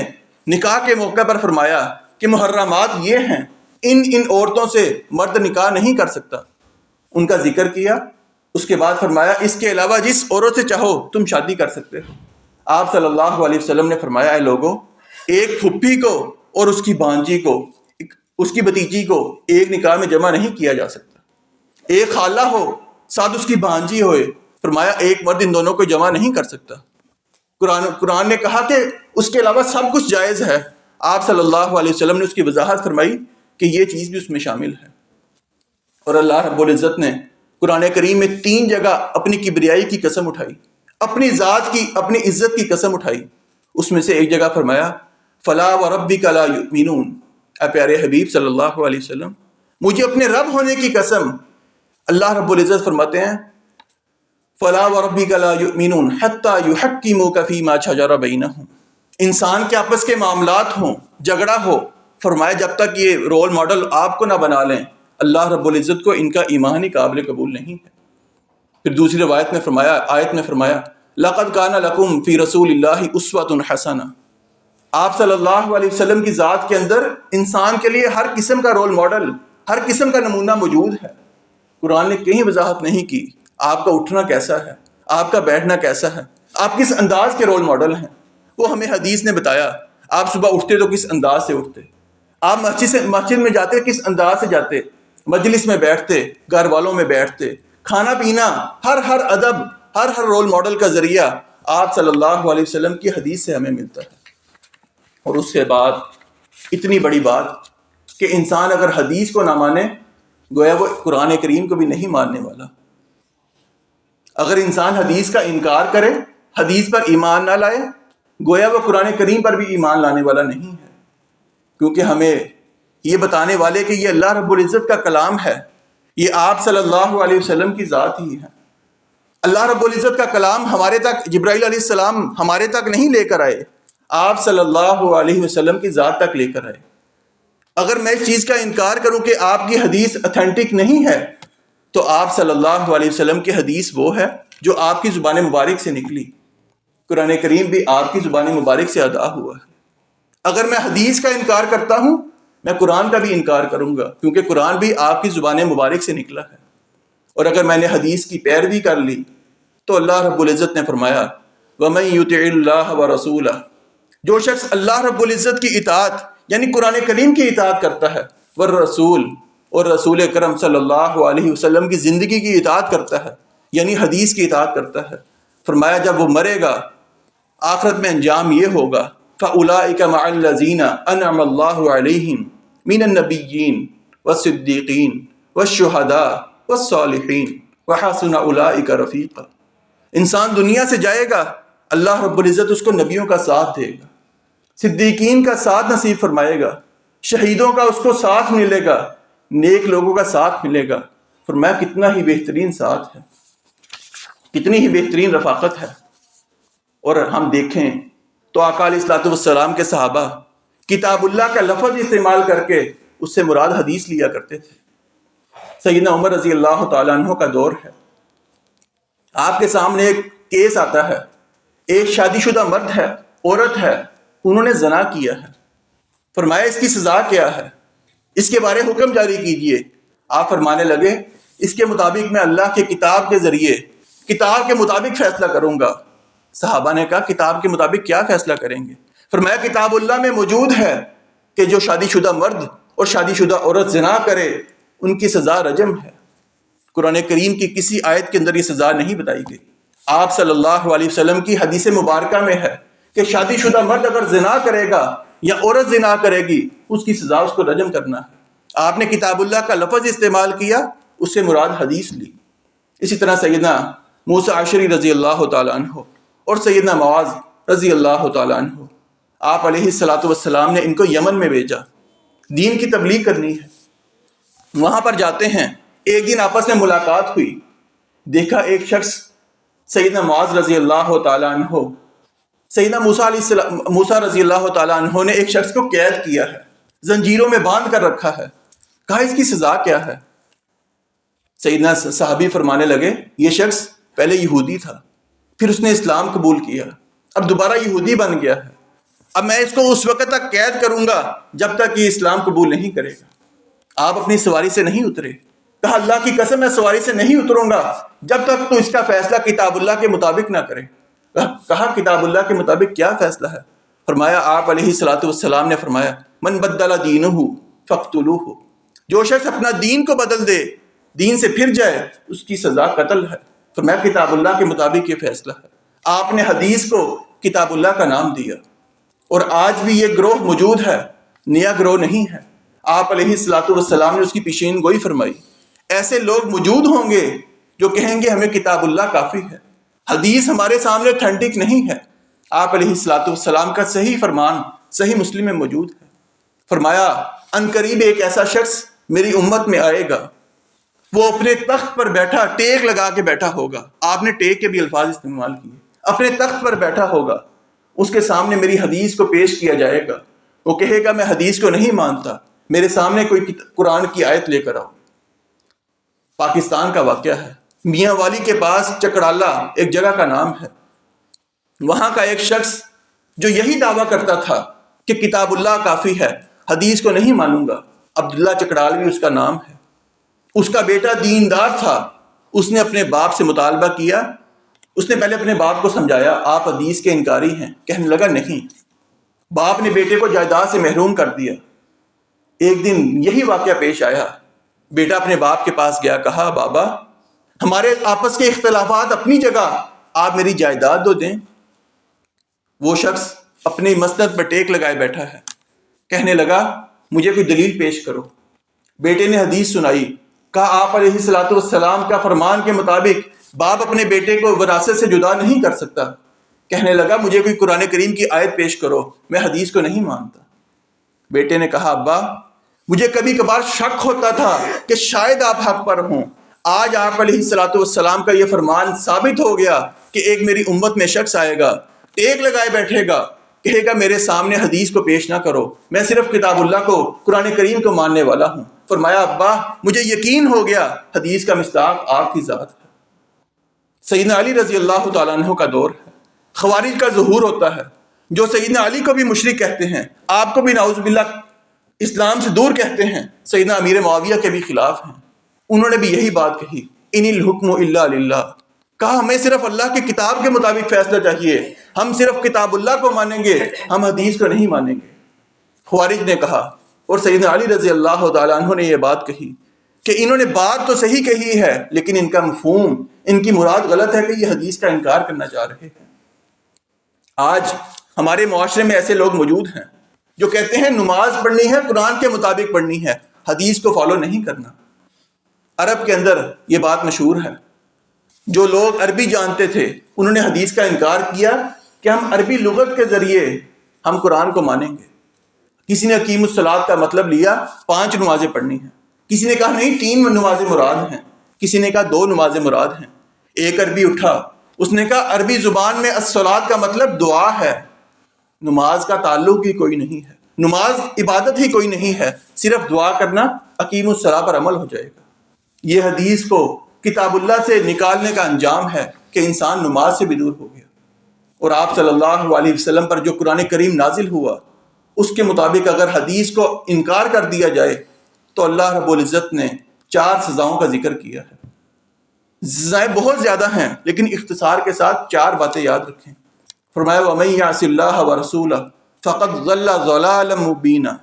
نکاح کے موقع پر فرمایا کہ محرمات یہ ہیں، ان عورتوں سے مرد نکاح نہیں کر سکتا، ان کا ذکر کیا۔ اس کے بعد فرمایا اس کے علاوہ جس عورت سے چاہو تم شادی کر سکتے ہو۔ آپ صلی اللہ علیہ وسلم نے فرمایا اے لوگوں، ایک پھپھی کو اور اس کی بھانجی کو، اس کی بھتیجی کو ایک نکاح میں جمع نہیں کیا جا سکتا۔ ایک خالہ ہو ساتھ اس کی بھانجی ہوئے، فرمایا ایک مرد ان دونوں کو جمع نہیں کر سکتا۔ قرآن نے کہا کہ اس کے علاوہ سب کچھ جائز ہے، آپ صلی اللہ علیہ وسلم نے اس کی وضاحت فرمائی کہ یہ چیز بھی اس میں شامل ہے۔ اور اللہ رب العزت نے قرآن کریم میں 3 جگہ اپنی کبریائی کی قسم اٹھائی، اپنی ذات کی، اپنی عزت کی قسم اٹھائی۔ اس میں سے ایک جگہ فرمایا فلا وربک لا یؤمنون، اے پیارے حبیب صلی اللہ علیہ وسلم مجھے اپنے رب ہونے کی قسم۔ اللہ رب العزت فرماتے ہیں فلا وربک لا یؤمنون حتی یحکموک فیما شجر بینہم، انسان کے آپس کے معاملات ہوں، جھگڑا ہو، فرمایا جب تک یہ رول ماڈل آپ کو نہ بنا لیں اللہ رب العزت کو ان کا ایمان ہی قابل قبول نہیں ہے۔ پھر دوسری روایت میں فرمایا، آیت میں فرمایا لقد کان لکم فی رسول اللہ اسوۃ حسنہ، آپ صلی اللہ علیہ وسلم کی ذات کے اندر انسان کے لیے ہر قسم کا رول ماڈل، ہر قسم کا نمونہ موجود ہے۔ قرآن نے کہیں وضاحت نہیں کی آپ کا اٹھنا کیسا ہے، آپ کا بیٹھنا کیسا ہے، آپ کس انداز کے رول ماڈل ہیں، وہ ہمیں حدیث نے بتایا۔ آپ صبح اٹھتے تو کس انداز سے اٹھتے، آپ مسجد میں جاتے کس انداز سے جاتے، مجلس میں بیٹھتے، گھر والوں میں بیٹھتے، کھانا پینا، ہر ادب، ہر رول ماڈل کا ذریعہ آپ صلی اللہ علیہ وسلم کی حدیث سے ہمیں ملتا ہے۔ اور اس کے بعد اتنی بڑی بات کہ انسان اگر حدیث کو نہ مانے گویا وہ قرآن کریم کو بھی نہیں ماننے والا۔ اگر انسان حدیث کا انکار کرے، حدیث پر ایمان نہ لائے، گویا وہ قرآن کریم پر بھی ایمان لانے والا نہیں ہے، کیونکہ ہمیں یہ بتانے والے کہ یہ اللہ رب العزت کا کلام ہے، یہ آپ صلی اللہ علیہ وسلم کی ذات ہی ہے۔ اللہ رب العزت کا کلام ہمارے تک، جبرائیل علیہ السلام ہمارے تک نہیں لے کر آئے، آپ صلی اللہ علیہ وسلم کی ذات تک لے کر آئے۔ اگر میں اس چیز کا انکار کروں کہ آپ کی حدیث اتھینٹک نہیں ہے، تو آپ صلی اللہ علیہ وسلم کی حدیث وہ ہے جو آپ کی زبان مبارک سے نکلی۔ قرآن کریم بھی آپ کی زبان مبارک سے ادا ہوا ہے۔ اگر میں حدیث کا انکار کرتا ہوں، میں قرآن کا بھی انکار کروں گا، کیونکہ قرآن بھی آپ کی زبان مبارک سے نکلا ہے۔ اور اگر میں نے حدیث کی پیروی کر لی تو اللہ رب العزت نے فرمایا وَمَن يُطِعِ اللَّهَ وَرَسُولَهُ، جو شخص اللہ رب العزت کی اطاعت یعنی قرآن کریم کی اطاعت کرتا ہے، والرسول، اور رسول کرم صلی اللہ علیہ وسلم کی زندگی کی اطاعت کرتا ہے یعنی حدیث کی اطاعت کرتا ہے، فرمایا جب وہ مرے گا آخرت میں انجام یہ ہوگا فَأُولَٰئِكَ مَعَ الَّذِينَ أَنْعَمَ اللَّهُ عَلَيْهِمْ مِنَ النَّبِيِّينَ وَالصِّدِّيقِينَ وَالشُّهَدَاءِ وَالصَّالِحِينَ وَحَسُنَ أُولَٰئِكَ رَفِيقًا۔ انسان دنیا سے جائے گا، اللہ رب العزت اس کو نبیوں کا ساتھ دے گا، صدیقین کا ساتھ نصیب فرمائے گا، شہیدوں کا اس کو ساتھ ملے گا، نیک لوگوں کا ساتھ ملے گا۔ فرمایا کتنا ہی بہترین ساتھ ہے، کتنی ہی بہترین رفاقت ہے۔ اور ہم دیکھیں تو آقا علیہ الصلوۃ والسلام کے صحابہ کتاب اللہ کا لفظ استعمال کر کے اس سے مراد حدیث لیا کرتے تھے۔ سیدنا عمر رضی اللہ تعالیٰ عنہ کا دور ہے، آپ کے سامنے ایک کیس آتا ہے، ایک شادی شدہ مرد ہے، عورت ہے، انہوں نے زنا کیا ہے، فرمایا اس کی سزا کیا ہے، اس کے بارے حکم جاری کیجئے۔ آپ فرمانے لگے اس کے مطابق میں اللہ کے کتاب کے ذریعے کتاب کے مطابق فیصلہ کروں گا۔ صحابہ نے کہا کتاب کے مطابق کیا فیصلہ کریں گے؟ فرمایا کتاب اللہ میں موجود ہے کہ جو شادی شدہ مرد اور شادی شدہ عورت زنا کرے ان کی سزا رجم ہے۔ قرآن کریم کی کسی آیت کے اندر یہ سزا نہیں بتائی گئی۔ آپ صلی اللہ علیہ وسلم کی حدیث مبارکہ میں ہے کہ شادی شدہ مرد اگر زنا کرے گا یا عورت زنا کرے گی اس کی سزا اس کو رجم کرنا ہے۔ آپ نے کتاب اللہ کا لفظ استعمال کیا، اس سے مراد حدیث لی۔ اسی طرح سیدنا موسیٰ عشری رضی اللہ تعالیٰ عنہ اور سیدنا معاذ رضی اللہ تعالیٰ عنہ، آپ علیہ الصلوۃ والسلام نے ان کو یمن میں بھیجا، دین کی تبلیغ کرنی ہے۔ وہاں پر جاتے ہیں، ایک دن آپس میں ملاقات ہوئی، دیکھا ایک شخص سیدنا معاذ رضی اللہ تعالیٰ عنہ، سیدنا موسیٰ رضی اللہ تعالیٰ عنہ نے ایک شخص کو قید کیا ہے، زنجیروں میں باندھ کر رکھا ہے، کہا اس کی سزا کیا ہے؟ سیدنا صحابی فرمانے لگے یہ شخص پہلے یہودی تھا، پھر اس نے اسلام قبول کیا، اب دوبارہ یہودی بن گیا ہے، اب میں اس کو اس وقت تک قید کروں گا جب تک یہ اسلام قبول نہیں کرے گا۔ آپ اپنی سواری سے نہیں اترے، کہا اللہ کی قسم میں سواری سے نہیں اتروں گا جب تک تو اس کا فیصلہ کتاب اللہ کے مطابق نہ کرے۔ کہا کتاب اللہ کے مطابق کیا فیصلہ ہے؟ فرمایا آپ علیہ الصلوۃ والسلام نے فرمایا من بدل دینہ فاقتلوہ، جو شخص اپنا دین کو بدل دے، دین سے پھر جائے، اس کی سزا قتل ہے۔ فرمایا کتاب اللہ کے مطابق یہ فیصلہ ہے۔ آپ نے حدیث کو کتاب اللہ کا نام دیا، اور آج بھی یہ گروہ موجود ہے، نیا گروہ نہیں ہے۔ آپ علیہ الصلوۃ والسلام نے اس کی پیشین گوئی فرمائی۔ ایسے لوگ موجود ہوں گے جو کہیں گے ہمیں کتاب اللہ کافی ہے، حدیث ہمارے سامنے اتھینٹک نہیں ہے۔ آپ علیہ الصلوۃ والسلام کا صحیح فرمان صحیح مسلم میں موجود ہے۔ فرمایا ان قریب ایک ایسا شخص میری امت میں آئے گا، وہ اپنے تخت پر بیٹھا ٹیک لگا کے بیٹھا ہوگا، آپ نے ٹیک کے بھی الفاظ استعمال کیے، اپنے تخت پر بیٹھا ہوگا، اس کے سامنے میری حدیث کو پیش کیا جائے گا، وہ کہے گا میں حدیث کو نہیں مانتا، میرے سامنے کوئی قرآن کی آیت لے کر آؤ۔ پاکستان کا واقعہ ہے، میاں والی کے پاس چکڑالہ ایک جگہ کا نام ہے، وہاں کا ایک شخص جو یہی دعویٰ کرتا تھا کہ کتاب اللہ کافی ہے، حدیث کو نہیں مانوں گا، عبداللہ چکڑالوی اس کا نام ہے۔ اس کا بیٹا دیندار تھا، اس نے اپنے باپ سے مطالبہ کیا، اس نے پہلے اپنے باپ کو سمجھایا آپ حدیث کے انکاری ہیں، کہنے لگا نہیں، باپ نے بیٹے کو جائیداد سے محروم کر دیا۔ ایک دن یہی واقعہ پیش آیا، بیٹا اپنے باپ کے پاس گیا، کہا بابا ہمارے آپس کے اختلافات اپنی جگہ، آپ میری جائیداد دو دیں۔ وہ شخص اپنی مسند پر ٹیک لگائے بیٹھا ہے، کہنے لگا مجھے کوئی دلیل پیش کرو۔ بیٹے نے حدیث سنائی، کہا آپ علیہ الصلوۃ والسلام کا فرمان کے مطابق باپ اپنے بیٹے کو وراثت سے جدا نہیں کر سکتا۔ کہنے لگا مجھے کوئی قرآن کریم کی آیت پیش کرو، میں حدیث کو نہیں مانتا۔ بیٹے نے کہا ابا مجھے کبھی کبھار شک ہوتا تھا کہ شاید آپ حق پر ہوں، آج آپ علیہ الصلوۃ والسلام کا یہ فرمان ثابت ہو گیا کہ ایک میری امت میں شخص آئے گا، ٹیک لگائے بیٹھے گا، کہے گا میرے سامنے حدیث کو پیش نہ کرو، میں صرف کتاب اللہ کو، قرآن کریم کو ماننے والا ہوں۔ فرمایا ابا مجھے یقین ہو گیا حدیث کا مصداق آپ کی ذات ہے۔ سیدنا علی رضی اللہ تعالیٰ عنہ کا دور ہے، خوارج کا ظہور ہوتا ہے، جو سیدنا علی کو بھی مشرک کہتے ہیں، آپ کو بھی نعوذ باللہ اسلام سے دور کہتے ہیں، سیدنا امیر معاویہ کے بھی خلاف ہیں۔ انہوں نے بھی یہی بات کہی، ان الحکم الا للہ، کہا ہمیں صرف اللہ کی کتاب کے مطابق فیصلہ چاہیے، ہم صرف کتاب اللہ کو مانیں گے، ہم حدیث کو نہیں مانیں گے۔ خوارج نے کہا، اور سیدنا علی رضی اللہ تعالیٰ عنہ نے یہ بات کہی کہ انہوں نے بات تو صحیح کہی ہے لیکن ان کا مفہوم، ان کی مراد غلط ہے کہ یہ حدیث کا انکار کرنا چاہ رہے ہیں۔ آج ہمارے معاشرے میں ایسے لوگ موجود ہیں جو کہتے ہیں نماز پڑھنی ہے قرآن کے مطابق پڑھنی ہے، حدیث کو فالو نہیں کرنا۔ عرب کے اندر یہ بات مشہور ہے، جو لوگ عربی جانتے تھے انہوں نے حدیث کا انکار کیا کہ ہم عربی لغت کے ذریعے ہم قرآن کو مانیں گے۔ کسی نے اقیم الصلاۃ کا مطلب لیا 5 نمازیں پڑھنی ہیں، کسی نے کہا نہیں 3 نمازیں مراد ہیں، کسی نے کہا 2 نمازیں مراد ہیں۔ ایک عربی اٹھا، اس نے کہا عربی زبان میں الصلاۃ کا مطلب دعا ہے، نماز کا تعلق ہی کوئی نہیں ہے، نماز عبادت ہی کوئی نہیں ہے، صرف دعا کرنا اقیم الصلاۃ پر عمل ہو جائے گا۔ یہ حدیث کو کتاب اللہ سے نکالنے کا انجام ہے کہ انسان نماز سے بھی دور ہو گیا۔ اور آپ صلی اللہ علیہ وسلم پر جو قرآن کریم نازل ہوا اس کے مطابق اگر حدیث کو انکار کر دیا جائے تو اللہ رب العزت نے 4 سزاؤں کا ذکر کیا ہے۔ سزائیں بہت زیادہ ہیں لیکن اختصار کے ساتھ 4 باتیں یاد رکھیں۔ فرمایا وَمَن يَعْصِ اللَّهَ وَرَسُولَهُ فَقَدْ ضَلَّ ضَلَالًا مُبِينًا،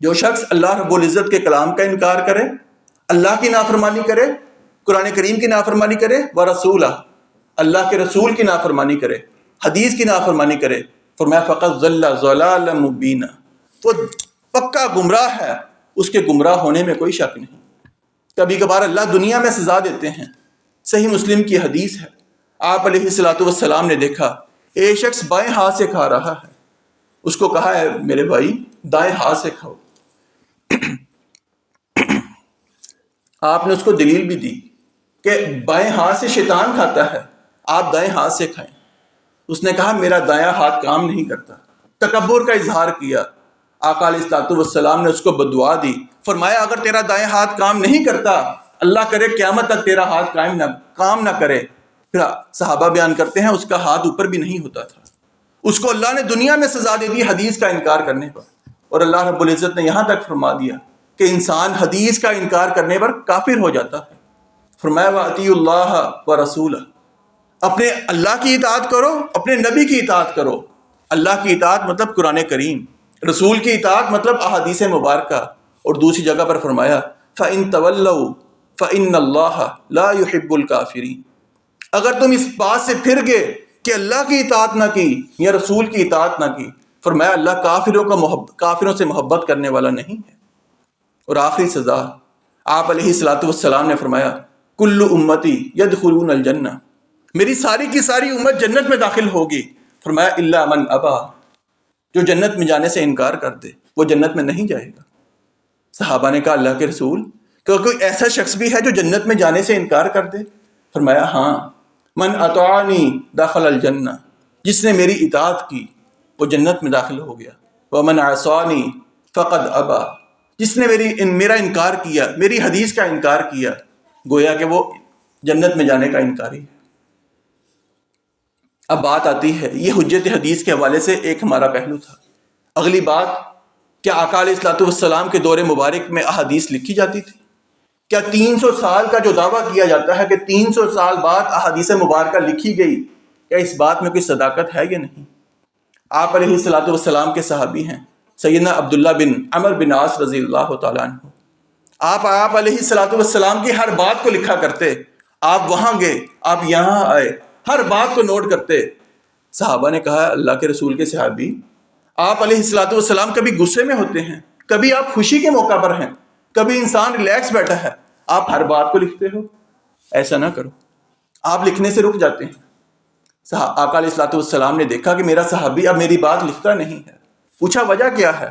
جو شخص اللہ رب العزت کے کلام کا انکار کرے، اللہ کی نافرمانی کرے، قرآن کریم کی نافرمانی کرے، وَرَسُولَهُ، اللہ کے رسول کی نافرمانی کرے، حدیث کی نافرمانی کرے، فرمایا فَقَدْ ضَلَّ ضَلَالًا مُبِينًا، وہ پکا گمراہ ہے، اس کے گمراہ ہونے میں کوئی شک نہیں۔ کبھی کبھار اللہ دنیا میں سزا دیتے ہیں۔ صحیح مسلم کی حدیث ہے، آپ علیہ الصلوۃ والسلام نے دیکھا ایک شخص بائیں ہاتھ سے کھا رہا ہے، اس کو کہا ہے میرے بھائی دائیں ہاتھ سے کھاؤ۔ آپ نے اس کو دلیل بھی دی کہ بائیں ہاتھ سے شیطان کھاتا ہے، آپ دائیں ہاتھ سے کھائیں۔ اس نے کہا میرا دایاں ہاتھ کام نہیں کرتا، تکبر کا اظہار کیا۔ آقا علیہ الصلوۃ والسلام نے اس کو بددعا دی، فرمایا اگر تیرا دایاں ہاتھ کام نہیں کرتا، اللہ کرے قیامت تک تیرا ہاتھ کام نہ کرے۔ پھر صحابہ بیان کرتے ہیں اس کا ہاتھ اوپر بھی نہیں ہوتا تھا، اس کو اللہ نے دنیا میں سزا دے دی حدیث کا انکار کرنے پر، اور اللہ رب العزت نے یہاں تک فرما دیا کہ انسان حدیث کا انکار کرنے پر کافر ہو جاتا ہے۔ فرمایا وَأَطِیعُوا اللَّهَ وَرَسُولَهُ، اپنے اللہ کی اطاعت کرو، اپنے نبی کی اطاعت کرو۔ اللہ کی اطاعت مطلب قرآن کریم، رسول کی اطاعت مطلب احادیث مبارکہ۔ اور دوسری جگہ پر فرمایا فَإِن تَوَلَّوْا فَإِنَّ اللَّهَ لَا يُحِبُّ الْكَافِرِينَ، اگر تم اس بات سے پھر گئے کہ اللہ کی اطاعت نہ کی یا رسول کی اطاعت نہ کی، فرمایا اللہ کافروں سے محبت کرنے والا نہیں ہے۔ اور آخری سزا آپ علیہ الصلوۃ والسلام نے فرمایا کل امتی یدخلون الجنہ، میری ساری کی ساری امت جنت میں داخل ہوگی، فرمایا الا من ابا، جو جنت میں جانے سے انکار کر دے وہ جنت میں نہیں جائے گا۔ صحابہ نے کہا اللہ کے رسول کہ کوئی ایسا شخص بھی ہے جو جنت میں جانے سے انکار کر دے؟ فرمایا ہاں، من اطاعنی دخل الجنہ، جس نے میری اطاعت کی وہ جنت میں داخل ہو گیا، ومن عصانی فقد ابا، جس نے میرا انکار کیا، میری حدیث کا انکار کیا، گویا کہ وہ جنت میں جانے کا انکاری ہے۔ اب بات آتی ہے، یہ حجت حدیث کے حوالے سے ایک ہمارا پہلو تھا۔ اگلی بات، کیا آقا علیہ الصلوۃ والسلام کے دور مبارک میں احادیث لکھی جاتی تھی؟ کیا 300 سال کا جو دعویٰ کیا جاتا ہے کہ 300 سال بعد احادیث مبارکہ لکھی گئی، کیا اس بات میں کوئی صداقت ہے یا نہیں؟ آپ علیہ الصلوۃ والسلام کے صحابی ہیں سیدنا عبداللہ بن عمر بن عاص رضی اللہ تعالیٰ عنہ۔ آپ علیہ السلام کی ہر بات کو لکھا کرتے. آپ وہاں گئے، آپ یہاں آئے، ہر بات کو نوٹ کرتے. صحابہ نے کہا اللہ کے رسول کے صحابی، آپ علیہ السلام کبھی غصے میں ہوتے ہیں، کبھی آپ خوشی کے موقع پر ہیں، کبھی انسان ریلیکس بیٹھا ہے، آپ ہر بات کو لکھتے ہو. ایسا نہ کرو. آپ لکھنے سے رک جاتے ہیں. آقا علیہ السلام نے دیکھا کہ میرا صحابی اب میری بات لکھتا نہیں ہے. پوچھا وجہ کیا ہے؟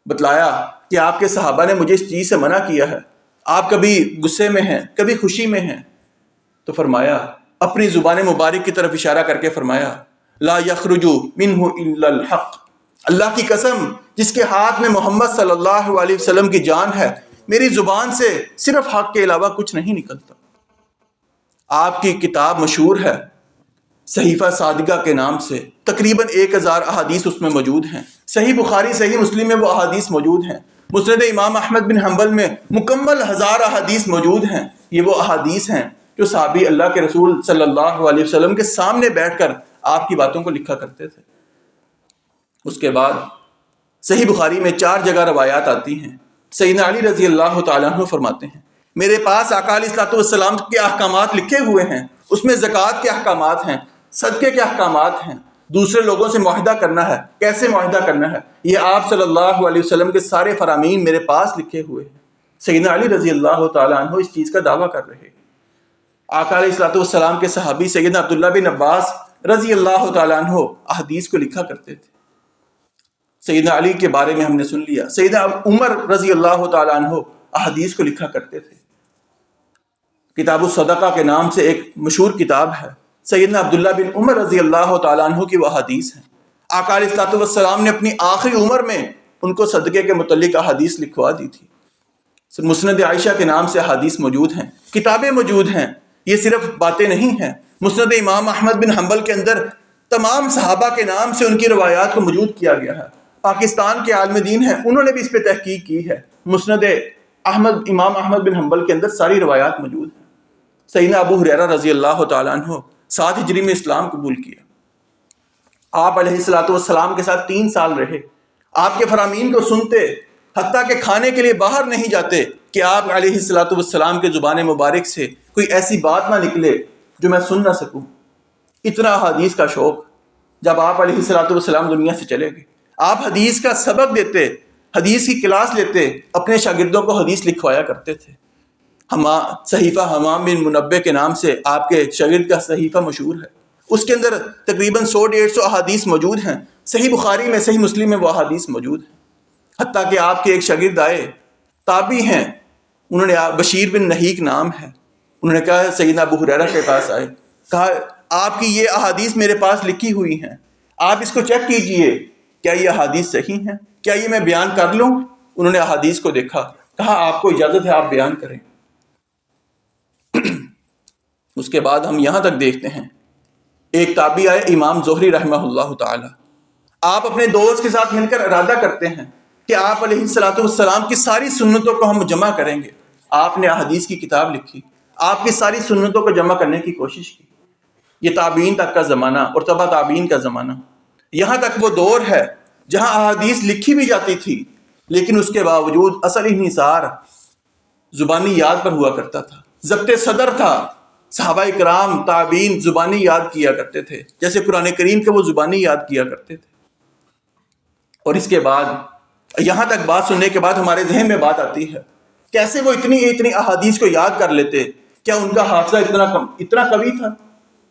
بتلایا کہ آپ کے صحابہ نے مجھے اس چیز سے منع کیا ہے، آپ کبھی غصے میں ہیں، کبھی خوشی میں ہیں. تو فرمایا، اپنی زبان مبارک کی طرف اشارہ کر کے فرمایا، لا یخرج منہ الا الحق. اللہ کی قسم جس کے ہاتھ میں محمد صلی اللہ علیہ وسلم کی جان ہے، میری زبان سے صرف حق کے علاوہ کچھ نہیں نکلتا. آپ کی کتاب مشہور ہے صحیفہ صادقہ کے نام سے، تقریباً 1000 احادیث اس میں موجود ہیں. صحیح بخاری، صحیح مسلم میں وہ احادیث موجود ہیں. مسند امام احمد بن حنبل میں مکمل 1000 احادیث موجود ہیں. یہ وہ احادیث ہیں جو صحابی اللہ کے رسول صلی اللہ علیہ وسلم کے سامنے بیٹھ کر آپ کی باتوں کو لکھا کرتے تھے. اس کے بعد صحیح بخاری میں 4 جگہ روایات آتی ہیں. سیدنا علی رضی اللہ تعالیٰ عنہ فرماتے ہیں، میرے پاس آقا علیہ السلام کے احکامات لکھے ہوئے ہیں. اس میں زکوٰۃ کے احکامات ہیں، صدقے کے احکامات ہیں، دوسرے لوگوں سے معاہدہ کرنا ہے، کیسے معاہدہ کرنا ہے، یہ آپ صلی اللہ علیہ وسلم کے سارے فرامین میرے پاس لکھے ہوئے ہیں. سیدنا علی رضی اللہ تعالیٰ عنہ اس چیز کا دعویٰ کر رہے ہیں. آقا علیہ السلام کے صحابی سیدنا عبداللہ بن عباس رضی اللہ تعالیٰ عنہ احادیث کو لکھا کرتے تھے. سیدنا علی کے بارے میں ہم نے سن لیا. سیدنا عمر رضی اللہ تعالیٰ عنہ احادیث کو لکھا کرتے تھے. کتاب الصدقہ کے نام سے ایک مشہور کتاب ہے. سیدنا عبداللہ بن عمر رضی اللہ تعالیٰ عنہ کی وہ احادیث ہیں. آقا علیہ السلام نے اپنی آخری عمر میں ان کو صدقے کے متعلق احادیث لکھوا دی تھی. مسند عائشہ کے نام سے احادیث موجود ہیں، کتابیں موجود ہیں. یہ صرف باتیں نہیں ہیں. مسند امام احمد بن حنبل کے اندر تمام صحابہ کے نام سے ان کی روایات کو موجود کیا گیا ہے. پاکستان کے عالم دین ہیں، انہوں نے بھی اس پہ تحقیق کی ہے. مسند امام احمد بن حنبل کے اندر ساری روایات موجود ہیں. سیدنا ابو ہریرہ رضی اللہ تعالیٰ عنہ 7 ہجری میں اسلام قبول کیا. آپ علیہ السلام کے ساتھ 3 سال رہے. آپ کے فرامین کو سنتے، حتیٰ کہ کھانے کے لیے باہر نہیں جاتے کہ آپ علیہ السلام کے زبان مبارک سے کوئی ایسی بات نہ نکلے جو میں سن نہ سکوں. اتنا حدیث کا شوق. جب آپ علیہ السلام دنیا سے چلے گئے، آپ حدیث کا سبق دیتے، حدیث کی کلاس لیتے، اپنے شاگردوں کو حدیث لکھوایا کرتے تھے. صحیفہ حمام بن منبع کے نام سے آپ کے شاگرد کا صحیفہ مشہور ہے. اس کے اندر تقریباً 100-150 احادیث موجود ہیں. صحیح بخاری میں، صحیح مسلم میں وہ احادیث موجود ہیں. حتیٰ کہ آپ کے ایک شاگرد آئے، تابعی ہیں، انہوں نے بشیر بن نہیک نام ہے، انہوں نے کہا سیدنا ابو ہریرہ کے پاس آئے، کہا آپ کی یہ احادیث میرے پاس لکھی ہوئی ہیں، آپ اس کو چیک کیجئے، کیا یہ احادیث صحیح ہیں، کیا یہ میں بیان کر لوں؟ انہوں نے احادیث کو دیکھا، کہا آپ کو اجازت ہے، آپ بیان کریں. اس کے بعد ہم یہاں تک دیکھتے ہیں، ایک تابعی آئے امام زہری رحمہ اللہ تعالی. آپ اپنے دوست کے ساتھ مل کر ارادہ کرتے ہیں کہ آپ علیہ السلام کی ساری سنتوں کو ہم جمع کریں گے. آپ نے احادیث کی کتاب لکھی، آپ کی ساری سنتوں کو جمع کرنے کی کوشش کی. یہ تابعین تک کا زمانہ اور تبع تابعین کا زمانہ، یہاں تک وہ دور ہے جہاں احادیث لکھی بھی جاتی تھی، لیکن اس کے باوجود اصل انحصار زبانی یاد پر ہوا کرتا تھا. ضبط صدر تھا. صحابہ کرام تابعین زبانی یاد کیا کرتے تھے، جیسے قرآن کریم کے وہ زبانی یاد کیا کرتے تھے. اور اس کے بعد یہاں تک بات سننے کے بعد ہمارے ذہن میں بات آتی ہے، کیسے وہ اتنی احادیث کو یاد کر لیتے؟ کیا ان کا حافظہ اتنا قوی تھا؟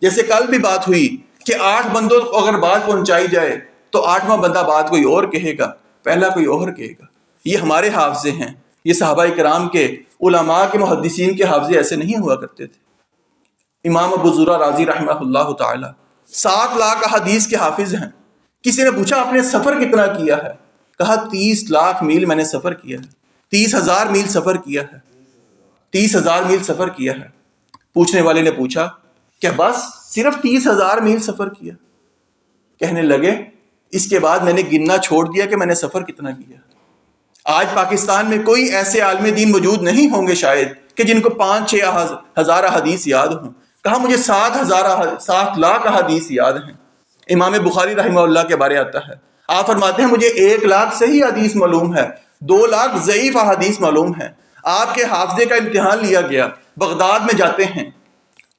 جیسے کل بھی بات ہوئی کہ 8 بندوں کو اگر بات پہنچائی جائے تو 8واں بندہ بات کوئی اور کہے گا، پہلا کوئی اور کہے گا. یہ ہمارے حافظے ہیں. یہ صحابہ کرام کے، علماء کے، محدثین کے حافظے ایسے نہیں ہوا کرتے تھے. امام ابو زرع رازی رحمہ اللہ تعالی 7 لاکھ احادیث کے حافظ ہیں. کسی نے پوچھا آپ نے سفر کتنا کیا ہے؟ کہا 30 لاکھ میل میں نے سفر کیا ہے، 30,000 میل سفر کیا ہے، 30,000 میل سفر کیا ہے. پوچھنے والے نے پوچھا کہ بس صرف 30,000 میل سفر کیا؟ کہنے لگے اس کے بعد میں نے گننا چھوڑ دیا کہ میں نے سفر کتنا کیا. آج پاکستان میں کوئی ایسے عالم دین موجود نہیں ہوں گے شاید کہ جن کو 5-6 ہزار احادیث یاد ہوں. کہا مجھے 7 لاکھ احادیث یاد ہیں. امام بخاری رحمہ اللہ کے بارے آتا ہے، آپ فرماتے ہیں مجھے 1 لاکھ صحیح حدیث معلوم ہے، 2 لاکھ ضعیف احادیث معلوم ہے. آپ کے حافظے کا امتحان لیا گیا، بغداد میں جاتے ہیں،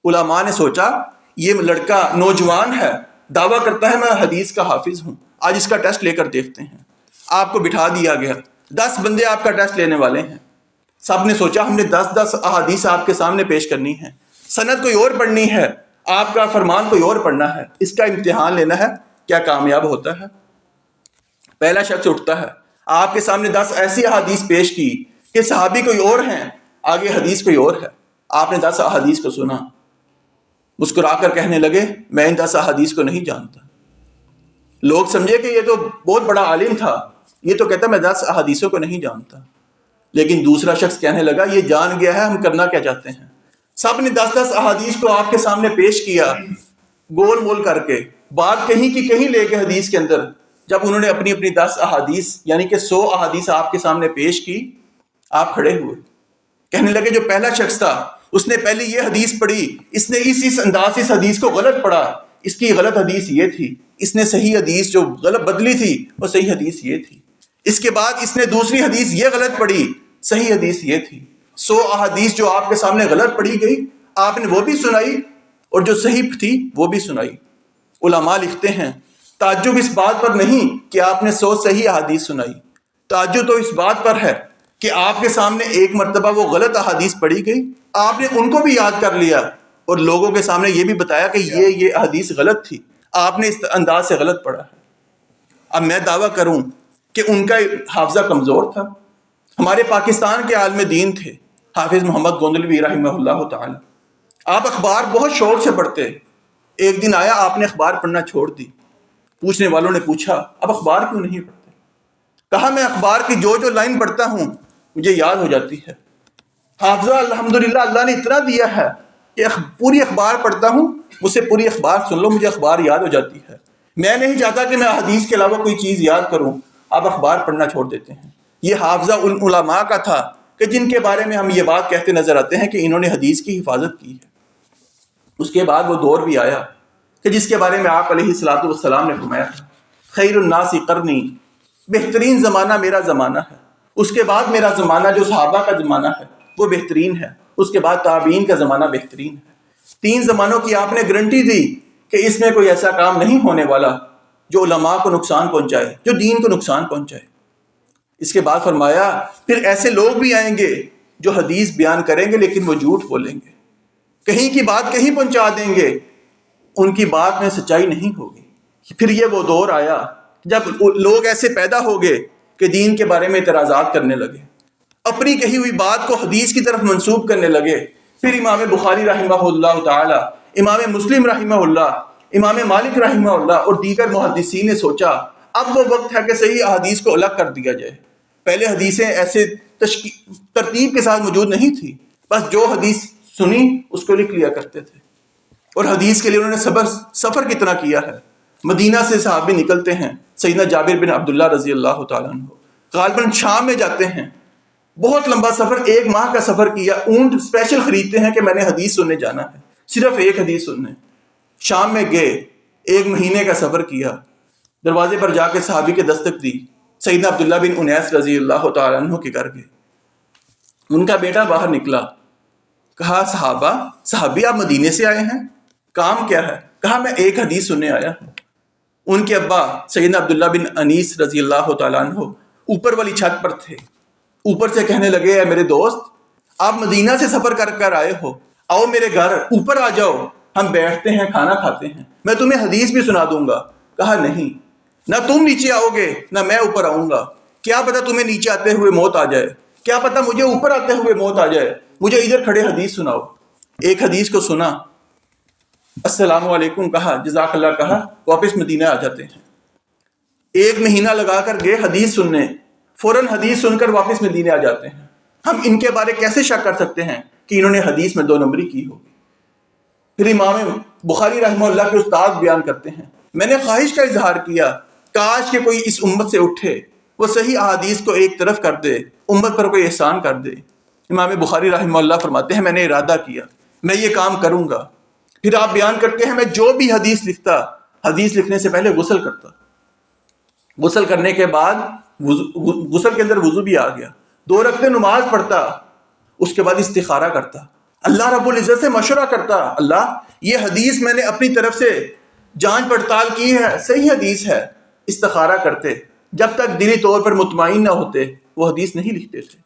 علماء نے سوچا یہ لڑکا نوجوان ہے، دعویٰ کرتا ہے میں حدیث کا حافظ ہوں، آج اس کا ٹیسٹ لے کر دیکھتے ہیں۔ آپ کو بٹھا دیا گیا، 10 بندے آپ کا ٹیسٹ لینے والے ہیں۔ سب نے سوچا ہم نے 10 احادیث آپ کے سامنے پیش کرنی ہے، سند کوئی اور پڑھنی ہے، آپ کا فرمان کوئی اور پڑھنا ہے، اس کا امتحان لینا ہے، کیا کامیاب ہوتا ہے؟ پہلا شخص اٹھتا ہے، آپ کے سامنے 10 ایسی احادیث پیش کی کہ صحابی کوئی اور ہیں، آگے حدیث کوئی اور ہے۔ آپ نے 10 احادیث کو سنا، مسکرا کر کہنے لگے میں ان 10 احادیث کو نہیں جانتا۔ لوگ سمجھے کہ یہ تو بہت بڑا عالم تھا، یہ تو کہتا میں 10 احادیثوں کو نہیں جانتا۔ لیکن دوسرا شخص کہنے لگا یہ جان گیا ہے ہم کرنا کیا چاہتے ہیں۔ سب نے 10 احادیث کو آپ کے سامنے پیش کیا، گول مول کر کے بات کہیں کی کہیں لے کے حدیث کے اندر۔ جب انہوں نے اپنی اپنی 10 احادیث یعنی کہ 100 احادیث آپ کے سامنے پیش کی، آپ کھڑے ہوئے، کہنے لگے جو پہلا شخص تھا اس نے پہلے یہ حدیث پڑھی، اس نے اس انداز سے اس حدیث کو غلط پڑھا، اس کی غلط حدیث یہ تھی، اس نے صحیح حدیث جو غلط بدلی تھی وہ صحیح حدیث یہ تھی، اس کے بعد اس نے دوسری حدیث یہ غلط پڑھی، صحیح حدیث یہ تھی۔ 100 احادیث جو آپ کے سامنے غلط پڑھی گئی آپ نے وہ بھی سنائی اور جو صحیح تھی وہ بھی سنائی۔ علماء لکھتے ہیں تعجب اس بات پر نہیں کہ آپ نے 100 صحیح احادیث سنائی، تعجب تو اس بات پر ہے کہ آپ کے سامنے ایک مرتبہ وہ غلط احادیث پڑھی گئی، آپ نے ان کو بھی یاد کر لیا اور لوگوں کے سامنے یہ بھی بتایا کہ یہ حدیث غلط تھی، آپ نے اس انداز سے غلط پڑھا ہے۔ اب میں دعویٰ کروں کہ ان کا حافظہ کمزور تھا۔ ہمارے پاکستان کے عالم دین تھے حافظ محمد گوندلوی رحمہ اللہ تعالی، آپ اخبار بہت شوق سے پڑھتے، ایک دن آیا آپ نے اخبار پڑھنا چھوڑ دی۔ پوچھنے والوں نے پوچھا اب اخبار کیوں نہیں پڑھتے؟ کہا میں اخبار کی جو لائن پڑھتا ہوں مجھے یاد ہو جاتی ہے۔ حافظہ الحمدللہ اللہ نے اتنا دیا ہے کہ پوری اخبار پڑھتا ہوں، مجھ سے پوری اخبار سن لو، مجھے اخبار یاد ہو جاتی ہے۔ میں نہیں چاہتا کہ میں حدیث کے علاوہ کوئی چیز یاد کروں، آپ اخبار پڑھنا چھوڑ دیتے ہیں۔ یہ حافظہ ان علماء کا تھا کہ جن کے بارے میں ہم یہ بات کہتے نظر آتے ہیں کہ انہوں نے حدیث کی حفاظت کی ہے۔ اس کے بعد وہ دور بھی آیا کہ جس کے بارے میں آپ علیہ الصلوۃ والسلام نے فرمایا تھا خیر الناس قرنی، بہترین زمانہ میرا زمانہ ہے، اس کے بعد میرا زمانہ جو صحابہ کا زمانہ ہے وہ بہترین ہے، اس کے بعد تابعین کا زمانہ بہترین ہے۔ 3 زمانوں کی آپ نے گارنٹی دی کہ اس میں کوئی ایسا کام نہیں ہونے والا جو علماء کو نقصان پہنچائے، جو دین کو نقصان پہنچائے۔ اس کے بعد فرمایا پھر ایسے لوگ بھی آئیں گے جو حدیث بیان کریں گے لیکن وہ جھوٹ بولیں گے، کہیں کی بات کہیں پہنچا دیں گے، ان کی بات میں سچائی نہیں ہوگی۔ پھر یہ وہ دور آیا جب لوگ ایسے پیدا ہو گئے کہ دین کے بارے میں اعتراضات کرنے لگے، اپنی کہی ہوئی بات کو حدیث کی طرف منسوب کرنے لگے۔ پھر امام بخاری رحمہ اللہ تعالی، امام مسلم رحمہ اللہ، امام مالک رحمہ اللہ اور دیگر محدثین نے سوچا اب وہ وقت ہے کہ صحیح احادیث کو الگ کر دیا جائے۔ پہلے حدیثیں ایسے ترتیب کے ساتھ موجود نہیں تھی، بس جو حدیث سنی اس کو لکھ لیا کرتے تھے۔ اور حدیث کے لیے انہوں نے سفر کتنا کیا ہے۔ مدینہ سے صحابی نکلتے ہیں، سیدنا جابر بن عبداللہ رضی اللہ تعالیٰ عنہ غالباً شام میں جاتے ہیں، بہت لمبا سفر، 1 ماہ کا سفر کیا، اونٹ اسپیشل خریدتے ہیں کہ میں نے حدیث سننے جانا ہے، صرف ایک حدیث سننے۔ شام میں گئے، 1 مہینے کا سفر کیا، دروازے پر جا کے صحابی کے دستک دی، سیدنا عبداللہ بن انیس رضی اللہ تعالیٰ عنہ کے گھر گئے۔ ان کا بیٹا باہر نکلا، کہا صحابی آپ مدینے سے آئے ہیں، کام کیا ہے؟ کہا میں ایک حدیث سننے آیا ہوں۔ ان کے ابا سیدنا عبداللہ بن انیس رضی اللہ تعالیٰ عنہ اوپر والی چھت پر تھے، اوپر سے کہنے لگے اے میرے دوست آپ مدینہ سے سفر کر کر آئے ہو، آؤ میرے گھر اوپر آ جاؤ، ہم بیٹھتے ہیں کھانا کھاتے ہیں، میں تمہیں حدیث بھی سنا دوں گا۔ کہا نہیں، نہ تم نیچے آؤ گے نہ میں اوپر آؤں گا، کیا پتا تمہیں نیچے آتے ہوئے موت آ جائے، کیا پتا مجھے اوپر آتے ہوئے موت آ جائے، مجھے ادھر کھڑے حدیث سناؤ۔ ایک حدیث کو سنا، السلام علیکم کہا، جزاک اللہ کہا، واپس مدینہ آ جاتے ہیں۔ 1 مہینہ لگا کر گئے حدیث سننے، فوراً حدیث سن کر واپس مدینہ آ جاتے ہیں۔ ہم ان کے بارے کیسے شک کر سکتے ہیں کہ انہوں نے حدیث میں 2 نمبری کی ہوگی؟ پھر امام بخاری رحمہ اللہ کے استاد بیان کرتے ہیں میں نے خواہش کا اظہار کیا کاش کہ کوئی اس امت سے اٹھے، وہ صحیح احادیث کو ایک طرف کر دے، امت پر کوئی احسان کر دے۔ امام بخاری رحمہ اللہ فرماتے ہیں میں نے ارادہ کیا میں یہ کام کروں گا۔ پھر آپ بیان کرتے ہیں میں جو بھی حدیث لکھتا، حدیث لکھنے سے پہلے غسل کرتا، غسل کرنے کے بعد غسل کے اندر وضو بھی آ گیا، 2 رکعتیں نماز پڑھتا، اس کے بعد استخارہ کرتا, اللہ رب العزت سے مشورہ کرتا, اللہ یہ حدیث میں نے اپنی طرف سے جانچ پڑتال کی ہے, صحیح حدیث ہے. استخارہ کرتے, جب تک دلی طور پر مطمئن نہ ہوتے وہ حدیث نہیں لکھتے تھے.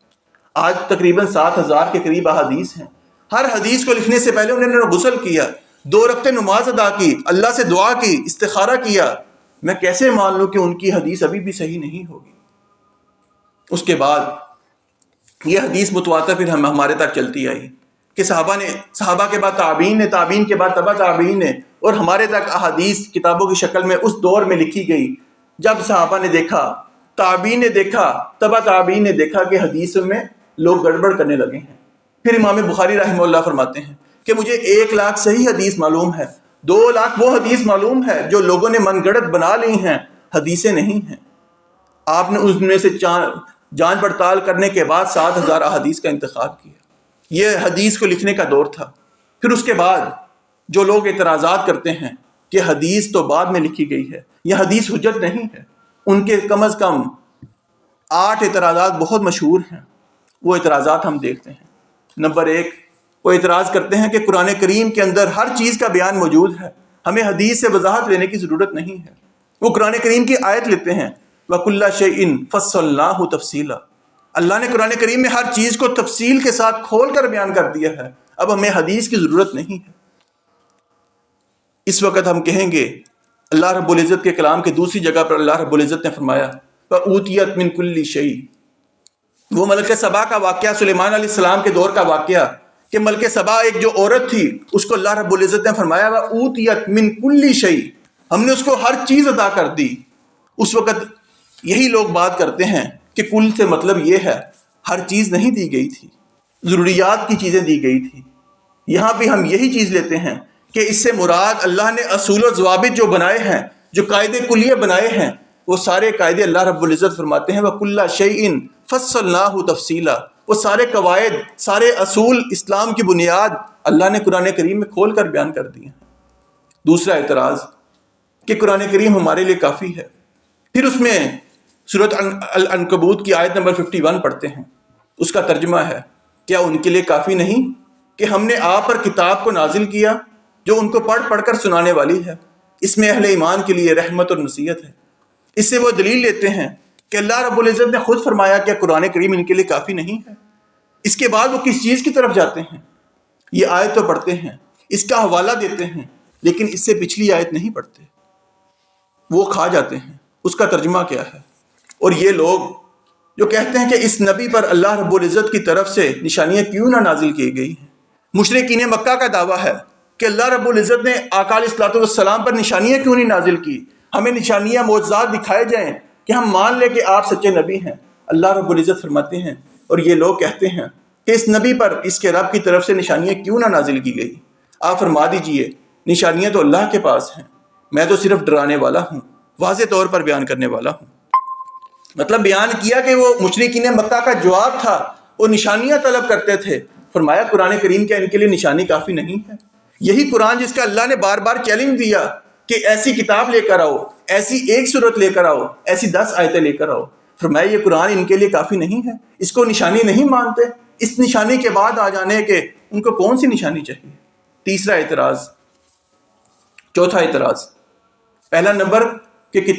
آج تقریباً 7,000 کے قریب احادیث ہیں. ہر حدیث کو لکھنے سے پہلے انہوں نے غسل کیا, 2 رکعتیں نماز ادا کی, اللہ سے دعا کی, استخارہ کیا. میں کیسے مان لوں کہ ان کی حدیث ابھی بھی صحیح نہیں ہوگی؟ اس کے بعد یہ حدیث متواتر پھر ہمارے تک چلتی آئی کہ صحابہ کے بعد تابعین نے, تابعین کے بعد تبع تابعین نے, اور ہمارے تک احادیث کتابوں کی شکل میں اس دور میں لکھی گئی جب صحابہ نے دیکھا, تابعین نے دیکھا, تبع تابعین نے دیکھا کہ حدیث میں لوگ گڑبڑ کرنے لگے ہیں. پھر امام بخاری رحمہ اللہ فرماتے ہیں کہ مجھے 1 لاکھ صحیح حدیث معلوم ہے, 2 لاکھ وہ حدیث معلوم ہے جو لوگوں نے من گڑت بنا لی ہیں, حدیثیں نہیں ہیں. آپ نے اس میں سے جانچ پڑتال کرنے کے بعد 7,000 احادیث کا انتخاب کیا. یہ حدیث کو لکھنے کا دور تھا. پھر اس کے بعد جو لوگ اعتراضات کرتے ہیں کہ حدیث تو بعد میں لکھی گئی ہے, یہ حدیث حجت نہیں ہے, ان کے کم از کم 8 اعتراضات بہت مشہور ہیں. وہ اعتراضات ہم دیکھتے ہیں. نمبر 1, وہ اعتراض کرتے ہیں کہ قرآن کریم کے اندر ہر چیز کا بیان موجود ہے, ہمیں حدیث سے وضاحت لینے کی ضرورت نہیں ہے. وہ قرآن کریم کی آیت لیتے ہیں, وَكُلَّ شَيْءٍ فَصَّلْنَاهُ تَفْصِيلًا, اللہ نے قرآن کریم میں ہر چیز کو تفصیل کے ساتھ کھول کر بیان کر دیا ہے, اب ہمیں حدیث کی ضرورت نہیں ہے. اس وقت ہم کہیں گے اللہ رب العزت کے کلام کے دوسری جگہ پر اللہ رب العزت نے فرمایا وَأُوتِيَتْ مِنْ كُلِّ شَيْءٍ, وہ ملک سبا کا واقعہ, سلیمان علیہ السلام کے دور کا واقعہ کہ ملک سبا ایک جو عورت تھی اس کو اللہ رب العزت نے فرمایا وَأُوتِيَتْ مِنْ كُلِّ شَيْءٍ, ہم نے اس کو ہر چیز عطا کر دی. اس وقت یہی لوگ بات کرتے ہیں کہ کل سے مطلب یہ ہے ہر چیز نہیں دی گئی تھی, ضروریات کی چیزیں دی گئی تھی. یہاں بھی ہم یہی چیز لیتے ہیں کہ اس سے مراد اللہ نے اصول و ضوابط جو بنائے ہیں, جو قاعدے کلیے بنائے ہیں, وہ سارے قاعدے اللہ رب العزت فرماتے ہیں وَكُلَّ شَيْءٍ فَصَّلْنَاهُ تَفْصِيلًا, وہ سارے قواعد, سارے اصول, اسلام کی بنیاد اللہ نے قرآن کریم میں کھول کر بیان کر دی ہیں. دوسرا اعتراض کہ قرآن کریم ہمارے لیے کافی ہے. پھر اس میں سورۃ العنکبوت کی آیت نمبر 51 پڑھتے ہیں, اس کا ترجمہ ہے کیا ان کے لیے کافی نہیں کہ ہم نے آپ پر کتاب کو نازل کیا جو ان کو پڑھ کر سنانے والی ہے, اس میں اہل ایمان کے لیے رحمت اور نصیحت ہے. اس سے وہ دلیل لیتے ہیں کہ اللہ رب العزت نے خود فرمایا کہ قرآن کریم ان کے لیے کافی نہیں ہے. اس کے بعد وہ کس چیز کی طرف جاتے ہیں؟ یہ آیت تو پڑھتے ہیں, اس کا حوالہ دیتے ہیں, لیکن اس سے پچھلی آیت نہیں پڑھتے, وہ کھا جاتے ہیں اس کا ترجمہ کیا ہے. اور یہ لوگ جو کہتے ہیں کہ اس نبی پر اللہ رب العزت کی طرف سے نشانیاں کیوں نہ نازل کی گئی ہیں. مشرکین مکہ کا دعویٰ ہے کہ اللہ رب العزت نے آقا علیہ الصلوۃ والسلام پر نشانیاں کیوں نہیں نازل کی, ہمیں نشانیاں معجزات دکھائے جائیں کہ ہم مان لیں کہ آپ سچے نبی ہیں. اللہ رب العزت فرماتے ہیں اور یہ لوگ کہتے ہیں کہ اس نبی پر اس کے رب کی طرف سے نشانیاں کیوں نہ نازل کی گئی. آپ فرما دیجئے نشانیاں تو اللہ کے پاس ہیں, میں تو صرف ڈرانے والا ہوں, واضح طور پر بیان کرنے والا ہوں. مطلب بیان کیا کہ وہ مشرکین مکہ کا جواب تھا, وہ نشانیاں طلب کرتے تھے. فرمایا قرآن کریم کیا ان کے لیے نشانی کافی نہیں ہے؟ یہی قرآن جس کا اللہ نے بار بار چیلنج دیا کہ ایسی کتاب لے کر آؤ, ایسی ایک سورت لے کر آؤ, ایسی 10 آیتیں لے کر آؤ. فرمایا یہ قرآن ان کے لیے کافی نہیں ہے, اس کو نشانی نہیں مانتے. اس نشانی کے بعد آ جانے کہ ان کو کون سی نشانی چاہیے. تیسرا اعتراض, چوتھا اعتراض, پہلا نمبر کہ